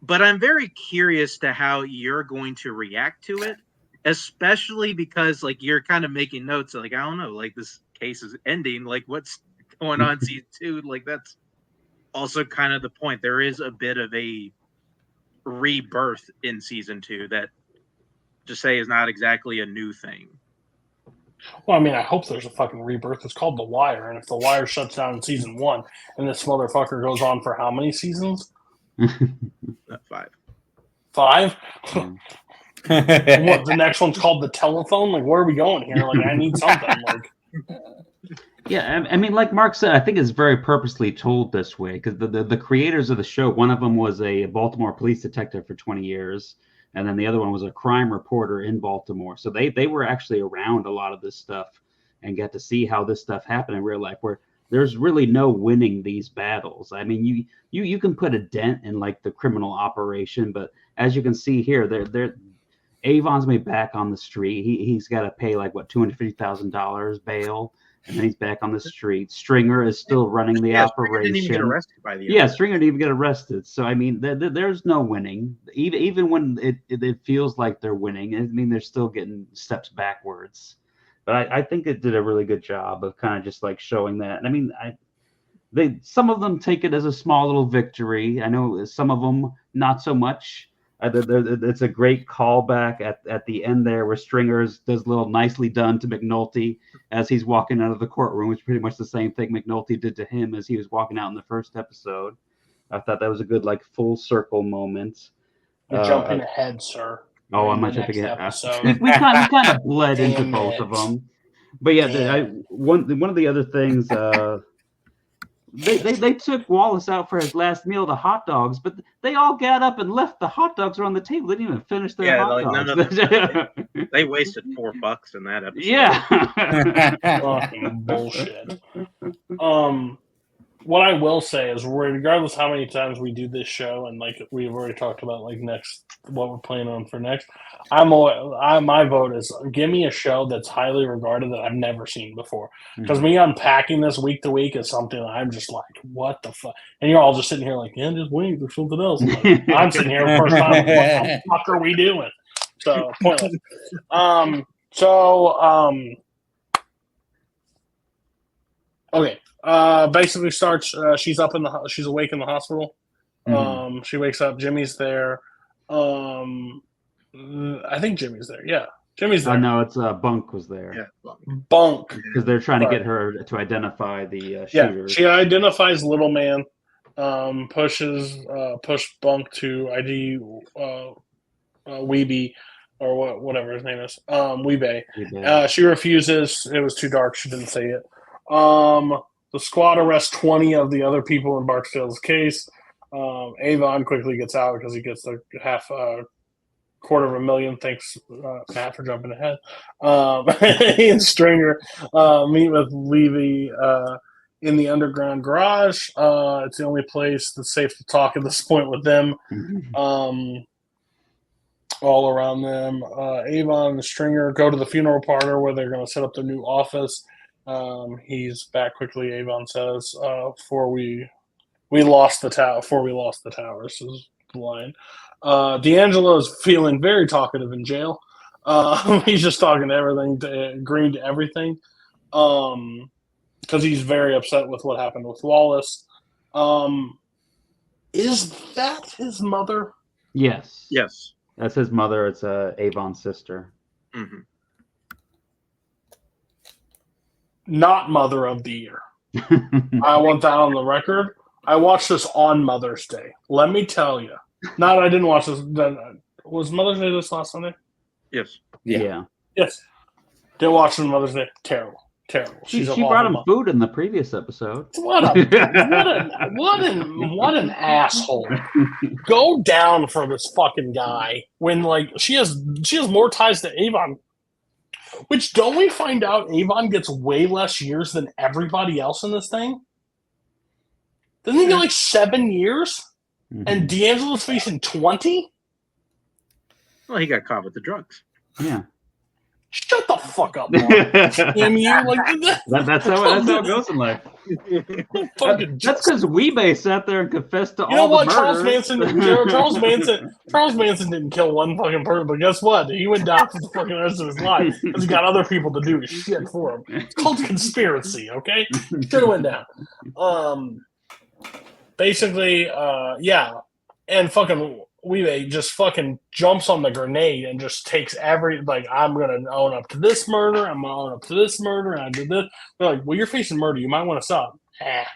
But I'm very curious to how you're going to react to it, especially because like you're kind of making notes. Like, I don't know, like this case is ending. Like, what's going on season 2? Like, that's also kind of the point. There is a bit of a rebirth in season 2 that just say is not exactly a new thing. Well, I mean, I hope there's a fucking rebirth. It's called The Wire, and if The Wire shuts down in season 1, and this motherfucker goes on for how many seasons? 5. 5? What, the next one's called The Telephone? Like, where are we going here? Like, I need something. Like, yeah, I mean, like Mark said, I think it's very purposely told this way because the creators of the show, one of them was a Baltimore police detective for 20 years, and then the other one was a crime reporter in Baltimore. So they were actually around a lot of this stuff and got to see how this stuff happened in real life. Where there's really no winning these battles. I mean, you can put a dent in like the criminal operation, but as you can see here, they're Avon's made back on the street. He's got to pay like what $250,000 bail, and then he's back on the street. Stringer is still running the Stringer didn't even get operation. arrested by the end. Yeah, Stringer didn't even get arrested. So I mean, there's no winning. Even when it feels like they're winning, I mean, they're still getting steps backwards. But I think it did a really good job of kind of just like showing that. And I mean, some of them take it as a small little victory. I know some of them not so much. It's a great callback at the end there where Stringers does a little nicely done to McNulty as he's walking out of the courtroom, which is pretty much the same thing McNulty did to him as he was walking out in the first episode. I thought that was a good like full circle moment. You're jumping ahead, sir. Oh, I'm not jumping ahead. We kind of bled into both of them. But yeah, one of the other things, they took Wallace out for his last meal, the hot dogs, but they all got up and left. The hot dogs were on the table. They didn't even finish their hot dogs. They wasted $4 in that episode. Yeah. Fucking bullshit. What I will say is, regardless how many times we do this show, and like we've already talked about, like next what we're planning on for next, my vote is give me a show that's highly regarded that I've never seen before. Because me unpacking this week to week is something I'm just like, what the fuck? And you're all just sitting here like, yeah, just wait, there's something else. I'm sitting here the first time, like, what the fuck are we doing? So pointless. Okay. Basically starts. She's awake in the hospital. She wakes up. Jimmy's there. I think Jimmy's there. Yeah, Jimmy's there. No, it's Bunk was there. Yeah, Bunk. Because they're trying to get her to identify the shooter. Yeah, she identifies Little Man. Push Bunk to ID Weeby or whatever his name is. Weebay. She refuses. It was too dark. She didn't say it. The squad arrests 20 of the other people in Barksdale's case. Avon quickly gets out because he gets the $250,000. Thanks, Matt, for jumping ahead. He and Stringer meet with Levy in the underground garage. It's the only place that's safe to talk at this point with them. All around them. Avon and Stringer go to the funeral parlor where they're going to set up their new office. He's back quickly, Avon says, before we lost the towers is the line. D'Angelo is feeling very talkative in jail. He's just talking to everything, agreeing to everything, because he's very upset with what happened with Wallace. Is that his mother? Yes. Yes. That's his mother. It's Avon's sister. Mm-hmm. Not Mother of the Year. I want that on the record. I watched this on Mother's Day. Let me tell you. I didn't watch this. Was Mother's Day this last Sunday? Yes. Yeah. Yes. Didn't watch it on Mother's Day. Terrible. She brought him food in the previous episode. What an asshole. Go down for this fucking guy when like she has more ties to Avon. Which don't we find out Avon gets way less years than everybody else in this thing? Doesn't he get like 7 years? Mm-hmm. And D'Angelo's facing 20? Well, he got caught with the drugs. Yeah. Shut the fuck up, Mark. That's how it goes in life. That's because Weebay sat there and confessed to all the murders. Charles Manson didn't kill one fucking person, but guess what? He went down for the fucking rest of his life because he got other people to do his shit for him. It's called conspiracy, okay? Should have went down. Basically, and fucking Weebay just fucking jumps on the grenade and just takes I'm going to own up to this murder, I'm going to own up to this murder, and I did this. They're like, well, you're facing murder. You might want to stop. I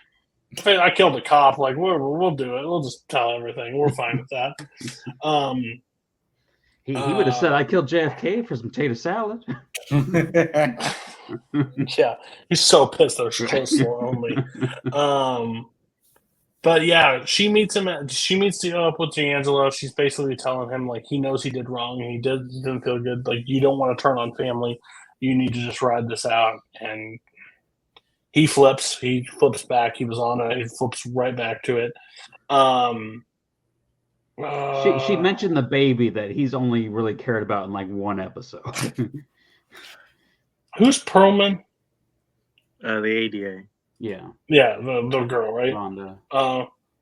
killed a cop. Like, we'll do it. We'll just tell everything. We're fine with that. He would have said, I killed JFK for some potato salad. Yeah, he's so pissed there's coleslaw only. But yeah, she meets up with D'Angelo. She's basically telling him like he knows he did wrong and he didn't feel good. Like you don't want to turn on family. You need to just ride this out. And He flips back. He was on it. He flips right back to it. She mentioned the baby that he's only really cared about in like one episode. Who's Perlman? The ADA. Yeah, the girl, right? Rhonda.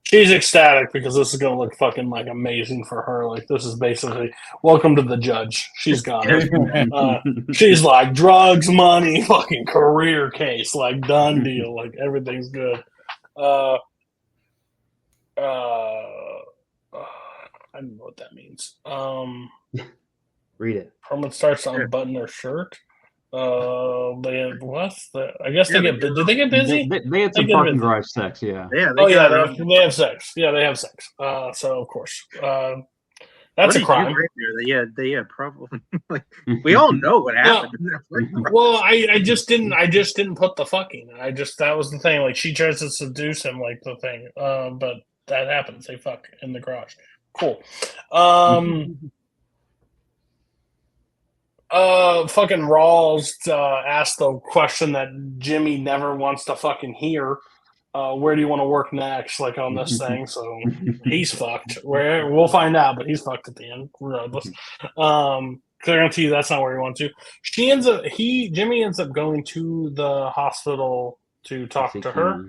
She's ecstatic because this is going to look fucking like amazing for her. Like this is basically welcome to the judge. She's got it. She's like drugs, money, fucking career case, like done deal. Like everything's good. I don't know what that means. Read it. Perlman starts to unbutton her shirt. They what? I guess they get. Did they get busy? They had some parking garage sex. Yeah. Yeah. They have sex. Yeah, they have sex. So of course, that's a crime. Right there? Probably. Like we all know what happened. Well, I just didn't put the fucking. That was the thing. Like she tries to seduce him, like the thing. But that happens. They fuck in the garage. Cool. Fucking Rawls asked the question that Jimmy never wants to fucking hear. Where do you want to work next? Like on this thing, so he's fucked. We'll find out, but he's fucked at the end, regardless. Guarantee you that's not where he wants to. Jimmy ends up going to the hospital to talk to her.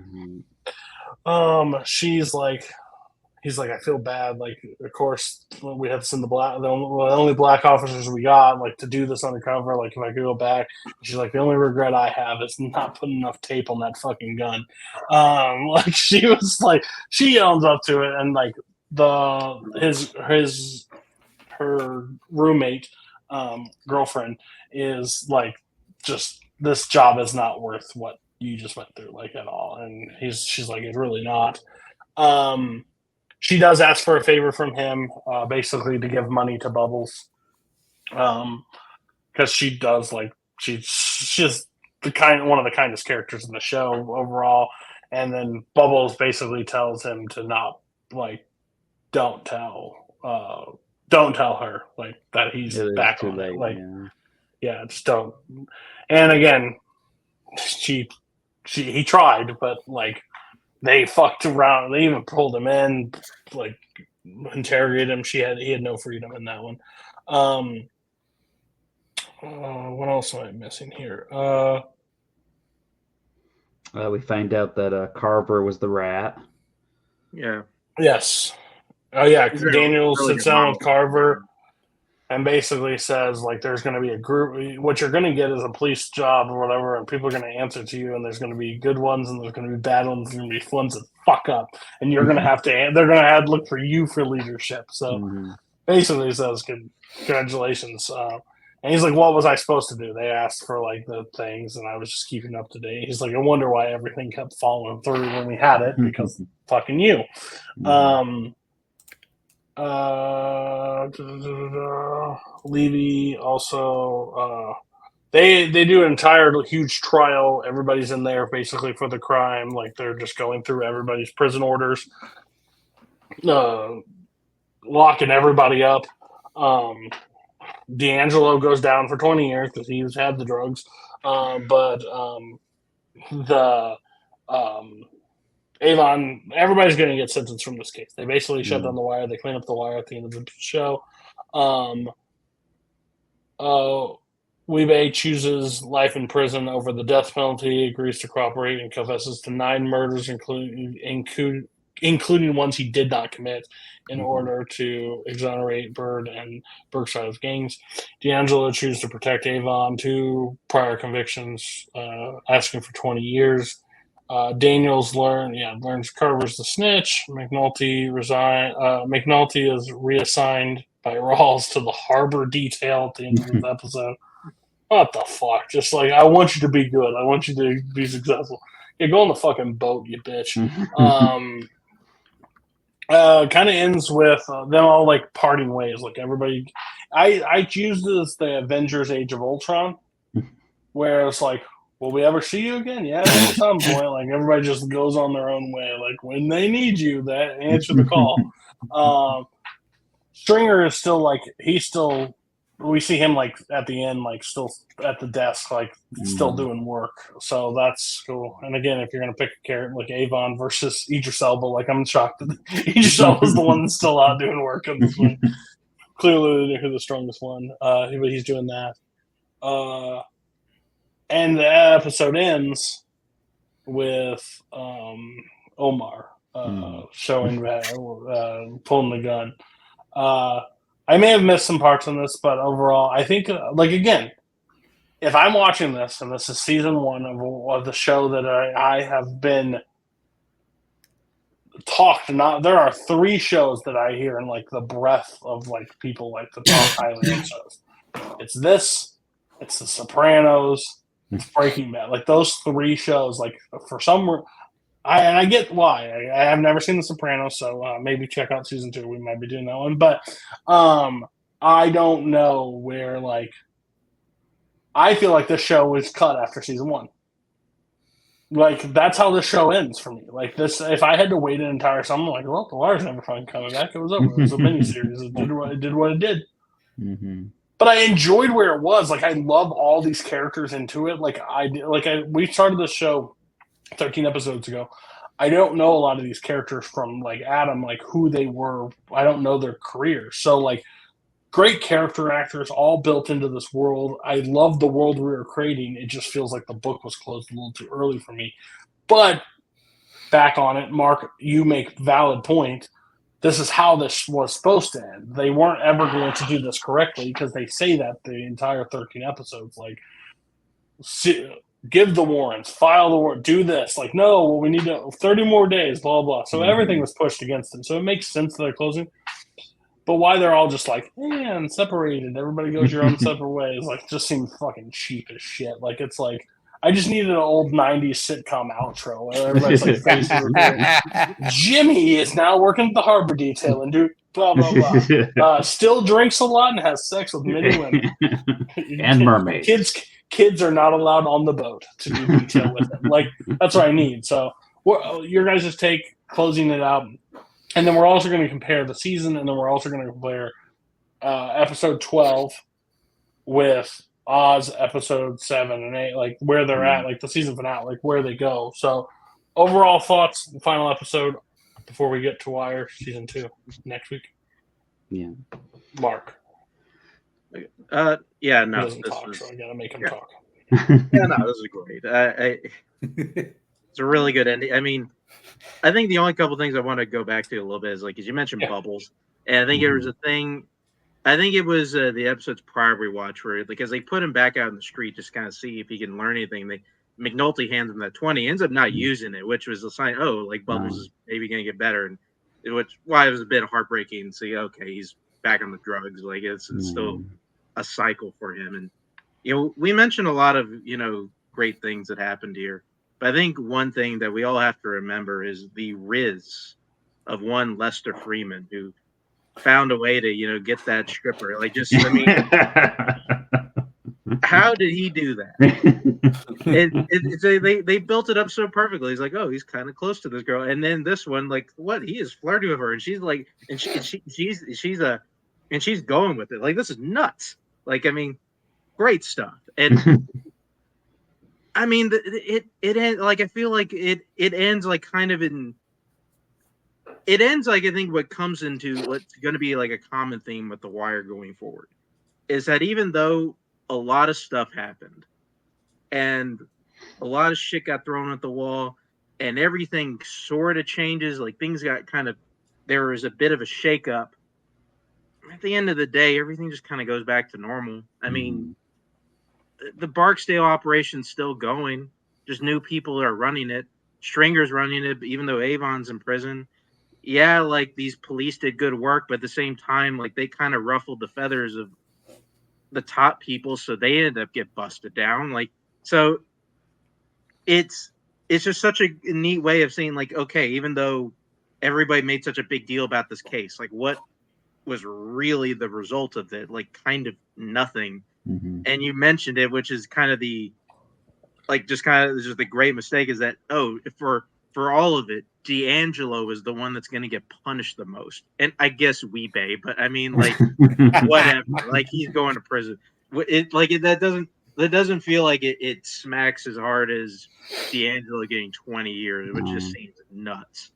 He's like, I feel bad. Like, of course, we have to send the only black officers we got, like, to do this undercover. Like, if I could go back, she's like, the only regret I have is not putting enough tape on that fucking gun. Like, she was like, she owns up to it, and like her roommate, girlfriend is like, just this job is not worth what you just went through, like at all. And she's like, it's really not. She does ask for a favor from him, basically to give money to Bubbles, because she does like she's one of the kindest characters in the show overall. And then Bubbles basically tells him to not like don't tell her like that he's back on it. Like just don't. And again, he tried, but like. They fucked around. They even pulled him in, like interrogated him. He had no freedom in that one. What else am I missing here? We find out that Carver was the rat. Yeah. Yes. Oh yeah. Daniel sits down with Carver and basically says like, there's going to be a group. What you're going to get is a police job or whatever, and people are going to answer to you. And there's going to be good ones, and there's going to be bad ones, and there's going to be ones that fuck up, and you're going to have to. They're going to have to look for you for leadership. So basically, he says, "Congratulations." And he's like, "What was I supposed to do?" They asked for like the things, and I was just keeping up to date. He's like, "I wonder why everything kept falling through when we had it because fucking you." Levy also they do an entire huge trial. Everybody's in there basically for the crime. Like they're just going through everybody's prison orders, locking everybody up. D'Angelo goes down for 20 years because he's had the drugs, but Avon, everybody's going to get sentenced from this case. They basically shut down the wire. They clean up the wire at the end of the show. Weebay chooses life in prison over the death penalty, agrees to cooperate, and confesses to 9 murders, including ones he did not commit, in order to exonerate Bird and Berkshire of gangs. D'Angelo chooses to protect Avon, 2 prior convictions, asking for 20 years. Daniels learns Carver's the snitch. McNulty is reassigned by Rawls to the harbor detail at the end of this episode. What the fuck? Just like, I want you to be good. I want you to be successful. Yeah, go on the fucking boat, you bitch. Kind of ends with them all like parting ways. Like everybody, I used it as the Avengers Age of Ultron, where it's like, will we ever see you again? Yeah, at some point. Like everybody just goes on their own way. Like when they need you, that answer the call. Stringer is still like he's still we see him like at the end, like still at the desk, like still doing work. So that's cool. And again, if you're gonna pick a character like Avon versus Idris Elba, like I'm shocked that Idris Elba's the one that's still out doing work on this one. Clearly, they're the strongest one. But he's doing that. And the episode ends with Omar showing pulling the gun. I may have missed some parts on this, but overall, I think, like, again, if I'm watching this, and this is season 1 of the show that I have been talked, there are 3 shows that I hear in, like, the breath of, like, people, like, the talk highly of shows. It's this, it's The Sopranos, it's Breaking Bad. Like, those 3 shows, like, for some I get why. I have never seen The Sopranos, so maybe check out season 2. We might be doing that one, but I don't know where. Like, I feel like this show was cut after season 1. Like, that's how the show ends for me. Like, this, if I had to wait an entire summer, I'm like, well, The Wire's never fucking coming back. It was over. It was a miniseries. It did what it did. Mm-hmm. But I enjoyed where it was. Like, I love all these characters into it. We started this show 13 episodes ago. I don't know a lot of these characters from, like, Adam, like, who they were. I don't know their careers. So, like, great character actors all built into this world. I love the world we were creating. It just feels like the book was closed a little too early for me. But back on it, Mark, you make valid point. This is how this was supposed to end. They weren't ever going to do this correctly because they say that the entire 13 episodes. Like, give the warrants, file the warrant, do this. Like, no, well, we need 30 more days, blah, blah. So everything was pushed against them. So it makes sense that they're closing. But why they're all just like, and separated, everybody goes your own separate ways, like, just seems fucking cheap as shit. Like, it's like, I just needed an old 90s sitcom outro where everybody's like, faces are good. Jimmy is now working at the harbor detail and do blah, blah, blah. Still drinks a lot and has sex with many women. And mermaids. Kids are not allowed on the boat to do detail with them. Like, that's what I need. So, your guys' take, closing it out. And then we're also going to compare the season, and then we're also going to compare episode 12 with Oz episode 7 and 8, like, where they're at, like, the season finale, like, where they go. So, overall thoughts, the final episode, before we get to Wire season 2 next week. Yeah. Mark. Yeah, no. He doesn't talk, so I got to make him talk. Yeah, no, this is great. It's a really good ending. I mean, I think the only couple things I want to go back to a little bit is, like, as you mentioned, Bubbles. And I think there was a thing, I think it was the episode's prior rewatch where, because they put him back out in the street just kind of see if he can learn anything. McNulty hands him that 20, ends up not using it, which was a sign, like, Bubbles is maybe going to get better. And why it was a bit heartbreaking to see, okay, he's back on the drugs. Like, it's still a cycle for him. And, we mentioned a lot of, great things that happened here. But I think one thing that we all have to remember is the riz of one Lester Freeman, who found a way to, get that stripper. Like, just, I mean, how did he do that? They built it up so perfectly. He's like, oh, he's kind of close to this girl. And then this one, like, what? He is flirting with her. And she's like, and she's going with it. Like, this is nuts. Like, I mean, great stuff. And I mean, it ends, like, I feel like it ends, like, kind of in, it ends, like, I think what comes into what's going to be, like, a common theme with The Wire going forward is that even though a lot of stuff happened and a lot of shit got thrown at the wall and everything sort of changes, like, things got there was a bit of a shakeup. At the end of the day, everything just kind of goes back to normal. I mean, the Barksdale operation's still going. Just new people are running it. Stringer's running it, even though Avon's in prison. Yeah, like, these police did good work, but at the same time, like, they kind of ruffled the feathers of the top people, so they ended up get busted down. Like, so it's just such a neat way of saying, like, okay, even though everybody made such a big deal about this case, like, what was really the result of it? Like, kind of nothing. And you mentioned it, which is kind of the, like, just the great mistake is that, for for all of it, D'Angelo is the one that's going to get punished the most. And I guess Weebay, but I mean, like, whatever. Like, he's going to prison. That doesn't feel like it smacks as hard as D'Angelo getting 20 years, which just seems nuts.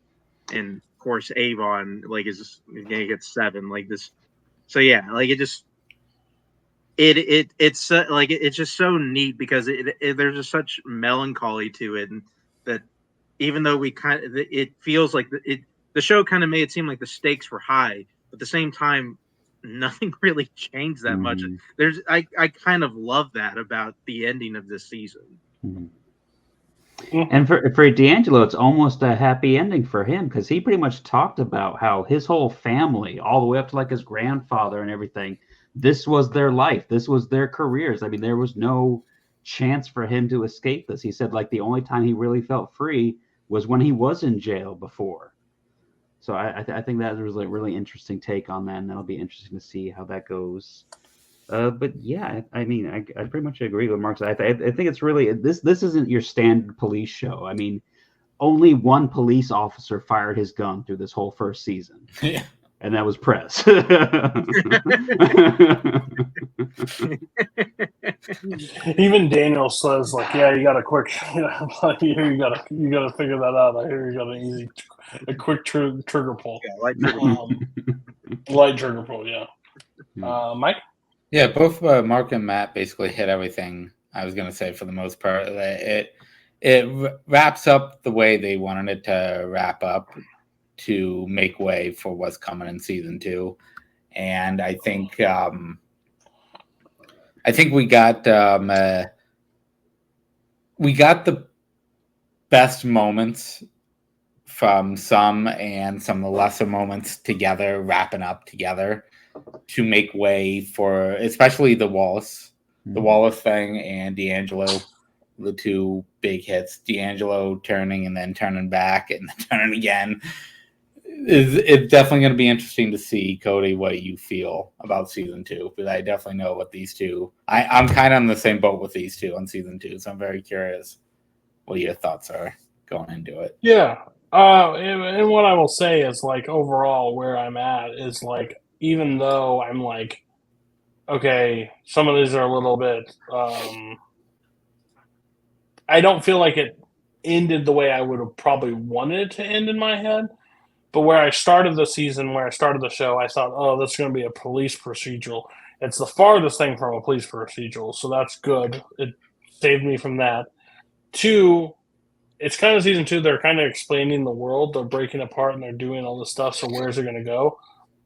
And of course, Avon is going to get 7. Like this, so yeah, like it's just so neat because there's just such melancholy to it, and that even though it feels like the show kind of made it seem like the stakes were high, but at the same time, nothing really changed that much. I kind of love that about the ending of this season. And for D'Angelo, it's almost a happy ending for him because he pretty much talked about how his whole family, all the way up to like his grandfather and everything, this was their life. This was their careers. I mean, there was no chance for him to escape this. He said like the only time he really felt free was when he was in jail before. So I think that was a really interesting take on that, and that'll be interesting to see how that goes. But yeah, I mean, I pretty much agree with Mark. I think it's really this isn't your standard police show. I mean, only one police officer fired his gun through this whole first season. Yeah. And that was Press. Even Daniel says, like, yeah, you got a quick, you got to figure that out. I hear you got a quick trigger pull. Yeah, light trigger pull. Light trigger pull, yeah. Mike? Yeah, both Mark and Matt basically hit everything I was going to say for the most part. It wraps up the way they wanted it to wrap up to make way for what's coming in season 2. And I think we got the best moments from some and some of the lesser moments together, wrapping up together to make way for especially the Wallace thing and D'Angelo, the 2 big hits. D'Angelo turning and then turning back and then turning again. It's definitely going to be interesting to see, Cody, what you feel about season 2, because I definitely know what these two. I'm kind of on the same boat with these two on season 2, so I'm very curious what your thoughts are going into it. Yeah, and what I will say is, like, overall where I'm at is, like, even though I'm like, okay, some of these are a little bit, I don't feel like it ended the way I would have probably wanted it to end in my head. But where I started the season, where I started the show, I thought, oh, this is going to be a police procedural. It's the farthest thing from a police procedural, so that's good. It saved me from that. 2, it's kind of season 2, they're kind of explaining the world. They're breaking apart and they're doing all this stuff, so where's it going to go?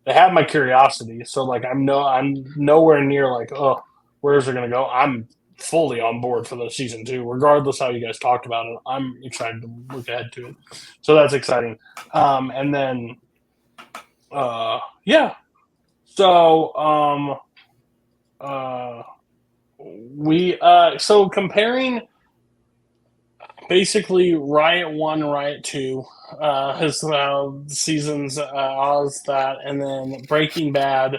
They have my curiosity, so like I'm nowhere near like, oh, where's it going to go? I'm fully on board for the season 2, regardless how you guys talked about it. I'm excited to look ahead to it, so that's exciting. And then, yeah. So, so comparing basically Riot 1, Riot 2, his seasons, Oz that, and then Breaking Bad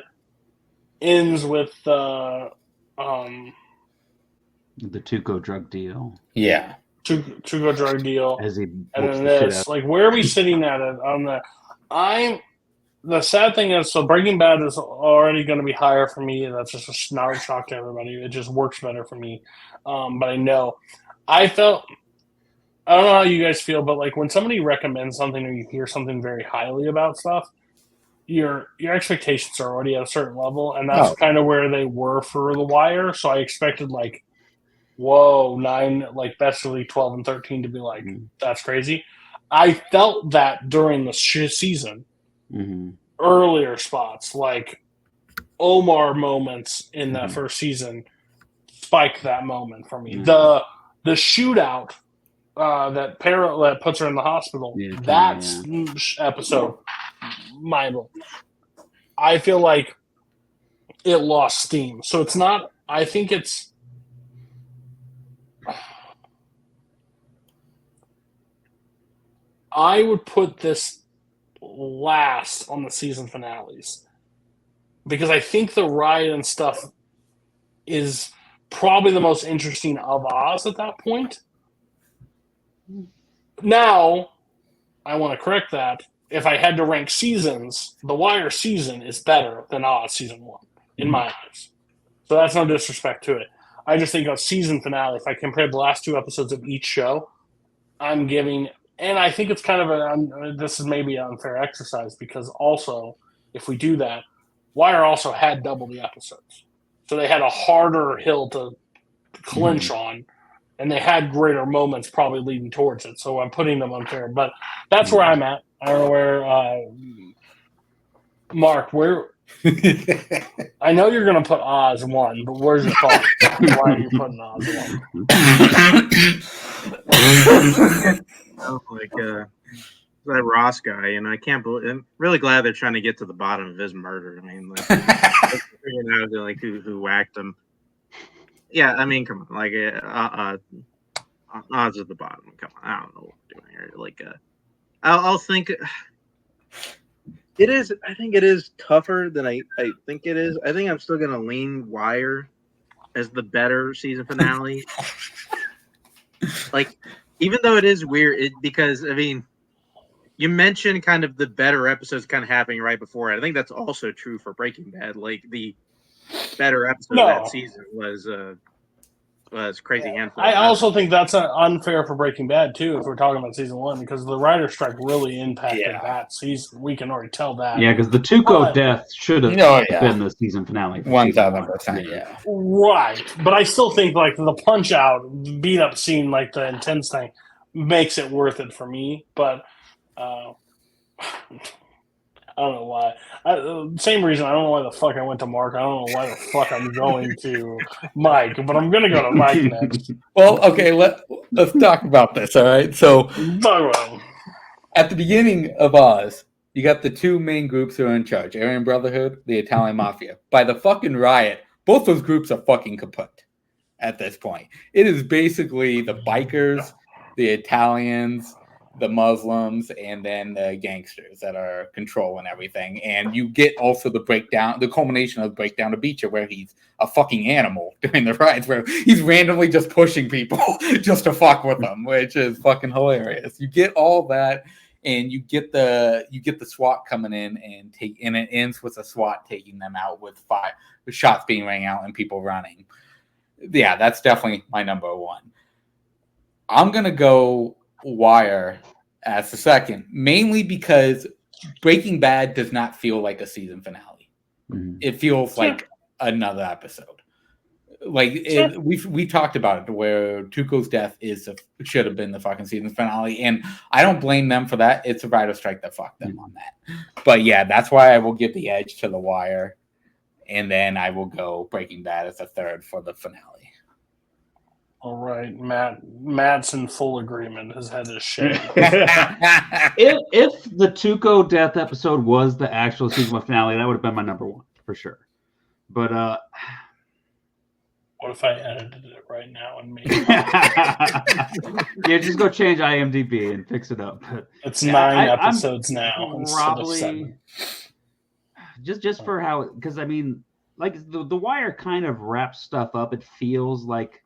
ends with the Tuco drug deal. Yeah. Tuco drug deal. As he and then this, like, where are we sitting at it on the? The sad thing is, so Breaking Bad is already going to be higher for me. That's just not a shock to everybody. It just works better for me. But I know, I don't know how you guys feel, but like when somebody recommends something or you hear something very highly about stuff, your expectations are already at a certain level, and that's kind of where they were for The Wire. So I expected like, whoa, 9, like basically 12 and 13 to be like, that's crazy. I felt that during the season. Earlier spots, like Omar moments in that first season, spiked that moment for me. The shootout that puts her in the hospital, that's episode mind-blowing. I feel like it lost steam. So it's not, I think it's, I would put this last on the season finales because I think the riot and stuff is probably the most interesting of Oz at that point. Now, I want to correct that. If I had to rank seasons, The Wire season is better than Oz season 1 in my eyes. So that's no disrespect to it. I just think a season finale, if I compare the last 2 episodes of each show, I'm giving, and I think it's kind of this is maybe an unfair exercise because also, if we do that, Wire also had double the episodes. So they had a harder hill to clinch on, and they had greater moments probably leading towards it. So I'm putting them unfair, but that's where I'm at. I don't know where, Mark, where. I know you're going to put Oz 1, but where's your thought? Why are you putting Oz 1? That Ross guy, and I can't believe. I'm really glad they're trying to get to the bottom of his murder. I mean, figuring out like who whacked him. Yeah, I mean, come on, like Oz at the bottom. Come on, I don't know what we're doing here. Like, I'll think. It is. I think it is tougher than I think it is. I think I'm still gonna lean Wire as the better season finale. Like, even though it is weird, because I mean, you mentioned kind of the better episodes kind of happening right before it. I think that's also true for Breaking Bad. Like the better episode of that season was Crazy Handful. I also think that's unfair for Breaking Bad too, if we're talking about season 1, because the writer's strike really impacted that season. We can already tell that. Yeah, because the Tuco death should have been the season finale. 1,000%, yeah. Right, but I still think like the Punch Out beat up scene, like the intense thing, makes it worth it for me. But I don't know why. Same reason. I don't know why the fuck I went to Mark. I don't know why the fuck I'm going to Mike, but I'm going to go to Mike next. Well, okay, let's talk about this, all right? So, at the beginning of Oz, you got the 2 main groups who are in charge, Aryan Brotherhood, the Italian Mafia. By the fucking riot, both those groups are fucking kaput at this point. It is basically the bikers, the Italians, the Muslims, and then the gangsters that are controlling everything. And you get also the breakdown, the culmination of the breakdown of Beecher, where he's a fucking animal during the riots, where he's randomly just pushing people just to fuck with them, which is fucking hilarious. You get all that, and you get the SWAT coming in and it ends with the SWAT taking them out with shots being rang out and people running. Yeah, that's definitely my number 1. I'm gonna go Wire as the second, mainly because Breaking Bad does not feel like a season finale. It feels like another episode. Like we talked about it, where Tuco's death should have been the fucking season finale, and I don't blame them for that. It's a writer's strike that fucked them on that. But yeah, that's why I will give the edge to The Wire, and then I will go Breaking Bad as a third for the finale. All right, Matt's in full agreement. His head is shaking. If the Tuco death episode was the actual season finale, that would have been my number 1 for sure. But what if I edited it right now and made yeah, just go change IMDb and fix it up. But it's 9 episodes now probably, instead of 7. Just for how, because I mean, like the Wire kind of wraps stuff up. It feels like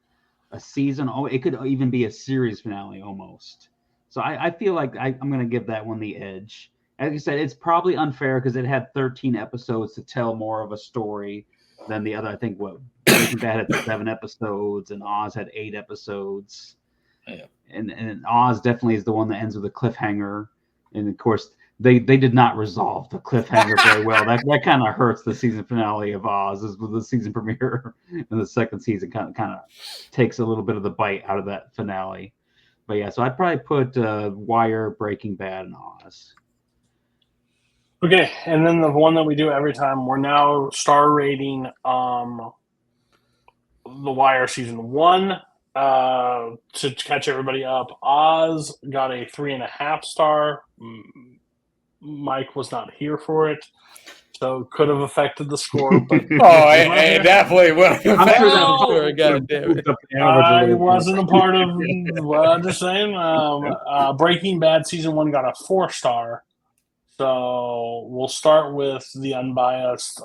a season. Oh, it could even be a series finale almost. So I feel like I'm going to give that one the edge. As you said, it's probably unfair because it had 13 episodes to tell more of a story than the other. I think Breaking Bad had 7 episodes and Oz had 8 episodes. Yeah. And Oz definitely is the one that ends with a cliffhanger. And of course, they did not resolve the cliffhanger very well. That kind of hurts the season finale of Oz. Is with the season premiere, and the second season kind of takes a little bit of the bite out of that finale. But yeah, so I'd probably put Wire, Breaking Bad, and Oz. Okay, and then the one that we do every time, we're now star rating The Wire season 1. To catch everybody up, Oz got a 3.5 star. Mike was not here for it, so could have affected the score. But it definitely would. I'm sure I wasn't a part of. Well, I'm just saying. Breaking Bad season 1 got a 4 star. So we'll start with the unbiased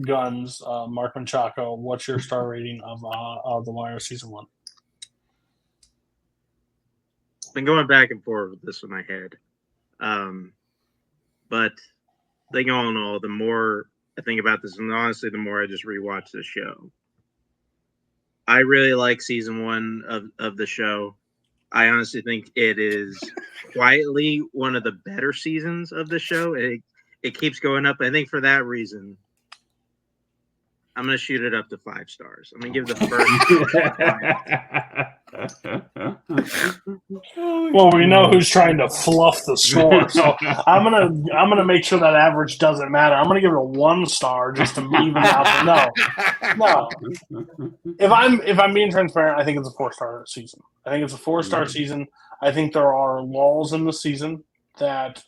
guns. Mark Menchaca, what's your star rating of The Wire season 1? been going back and forth with this in my head. But I think all in all, the more I think about this, and honestly, the more I just rewatch the show. I really like season 1 of the show. I honestly think it is quietly one of the better seasons of the show. It keeps going up. I think for that reason, I'm going to shoot it up to 5 stars. I'm going to give the first. Well, we know who's trying to fluff the score, so I'm gonna make sure that average doesn't matter. I'm gonna give it a 1 star just to even out. No. If I'm being transparent, I think it's a 4-star season. I think it's a 4-star season. I think there are lulls in the season that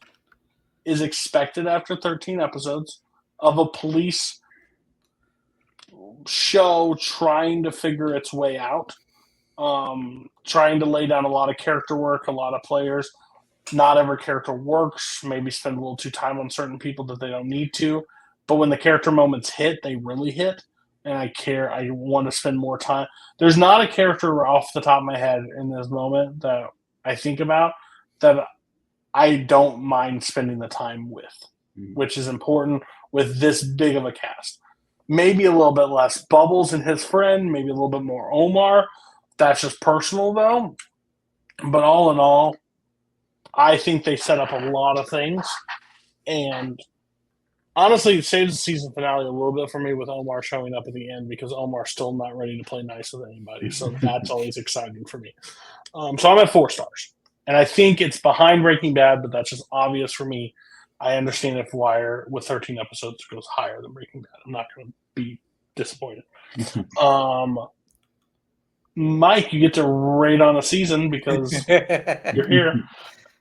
is expected after 13 episodes of a police show trying to figure its way out. Trying to lay down a lot of character work, a lot of players. Not every character works. Maybe spend a little too time on certain people that they don't need to. But when the character moments hit, they really hit. And I care. I want to spend more time. There's not a character off the top of my head in this moment that I think about that I don't mind spending the time with, which is important with this big of a cast. Maybe a little bit less Bubbles and his friend, maybe a little bit more Omar. That's just personal, though. But all in all, I think they set up a lot of things. And honestly, it saves the season finale a little bit for me with Omar showing up at the end because Omar's still not ready to play nice with anybody. So that's always exciting for me. So I'm at 4 stars. And I think it's behind Breaking Bad, but that's just obvious for me. I understand if Wire, with 13 episodes, goes higher than Breaking Bad. I'm not going to be disappointed. Mike, you get to rate on a season because you're here.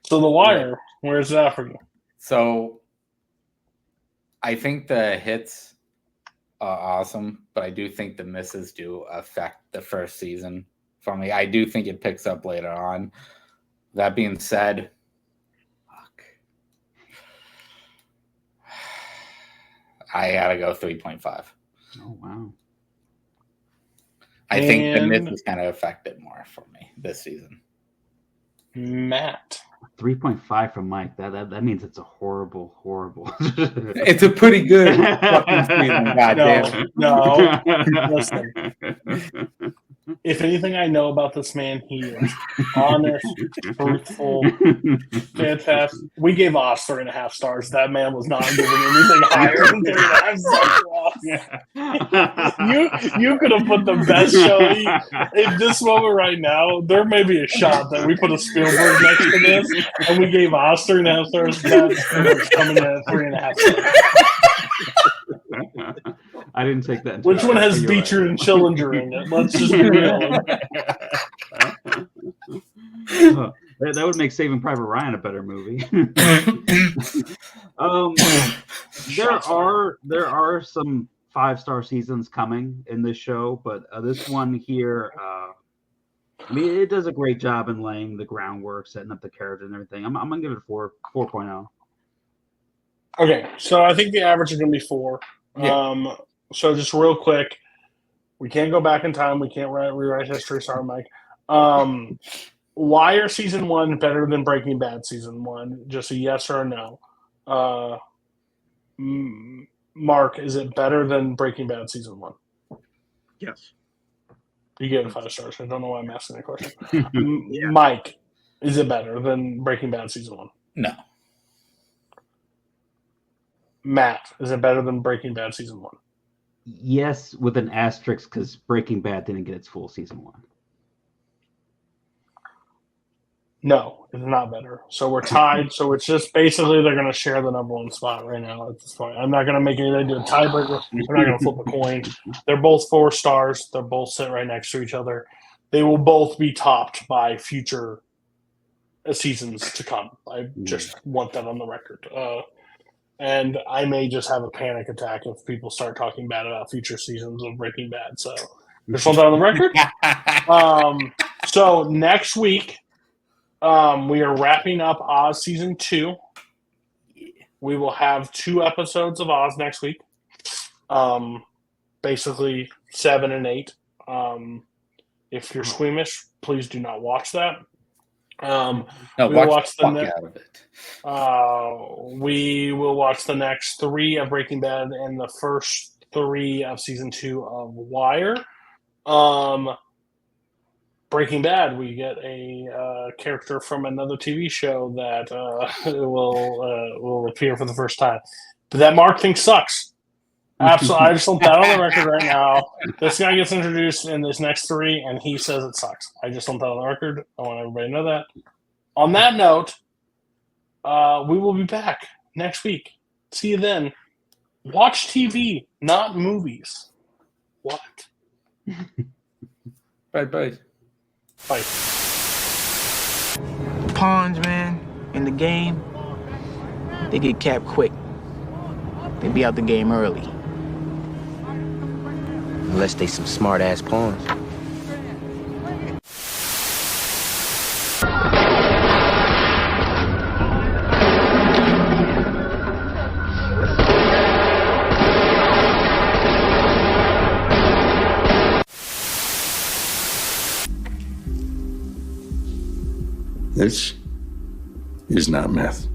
So The Wire, where's that for you? So I think the hits are awesome, but I do think the misses do affect the first season for me. I do think it picks up later on. That being said, I gotta go 3.5. Oh, wow. I think the misses kind of affect it more for me this season. Matt. 3.5 from Mike. That means it's a horrible. It's a pretty good fucking season. Goddamn. No. Listen. If anything I know about this man, he is honest, truthful, steadfast. We gave Oz 3.5 stars. That man was not giving anything higher than 3.5 stars. You could have put the best show. In this moment right now, there may be a shot that we put a Spielberg next to this, and we gave Oz 3.5 stars. That's coming in at 3.5 stars. I didn't take that. Which one has Beecher and Schillinger in it? Let's just be real. That would make Saving Private Ryan a better movie. There are some 5-star seasons coming in this show, but this one here, I mean, it does a great job in laying the groundwork, setting up the character and everything. I'm gonna give it a 4.0. Okay, so I think the average is gonna be 4. Yeah. So just real quick, we can't go back in time. We can't rewrite history. Sorry, Mike. Why are season 1 better than Breaking Bad season 1? Just a yes or a no. Mark, is it better than Breaking Bad season 1? Yes. You gave it 5 stars. I don't know why I'm asking that question. Yeah. Mike, is it better than Breaking Bad season 1? No. Matt, is it better than Breaking Bad season 1? Yes, with an asterisk because Breaking Bad didn't get its full season 1. No, it's not better. So we're tied. So it's just basically they're going to share the number 1 spot right now at this point. I'm not going to make anybody do a tiebreaker. I'm not going to flip a coin. They're both 4 stars. They're both sit right next to each other. They will both be topped by future seasons to come. I just want that on the record. And I may just have a panic attack if people start talking bad about future seasons of Breaking Bad. So just want that on the record. So next week, we are wrapping up Oz season 2. We will have 2 episodes of Oz next week. Basically 7 and 8. If you're squeamish, please do not watch that. No, we watch watch the the fuck out of it. we will watch the next 3 of Breaking Bad and the first 3 of season 2 of Wire. Breaking Bad, we get a character from another TV show that will appear for the first time. But that Mark thing sucks. Absolutely, I just want that on the record right now. This guy gets introduced in this next 3, and he says it sucks. I just want that on the record. I want everybody to know that. On that note, we will be back next week. See you then. Watch TV, not movies. What? Bye. Bye. Pawns, man, in the game, they get capped quick. They be out the game early. Unless they some smart ass pawns. This is not meth.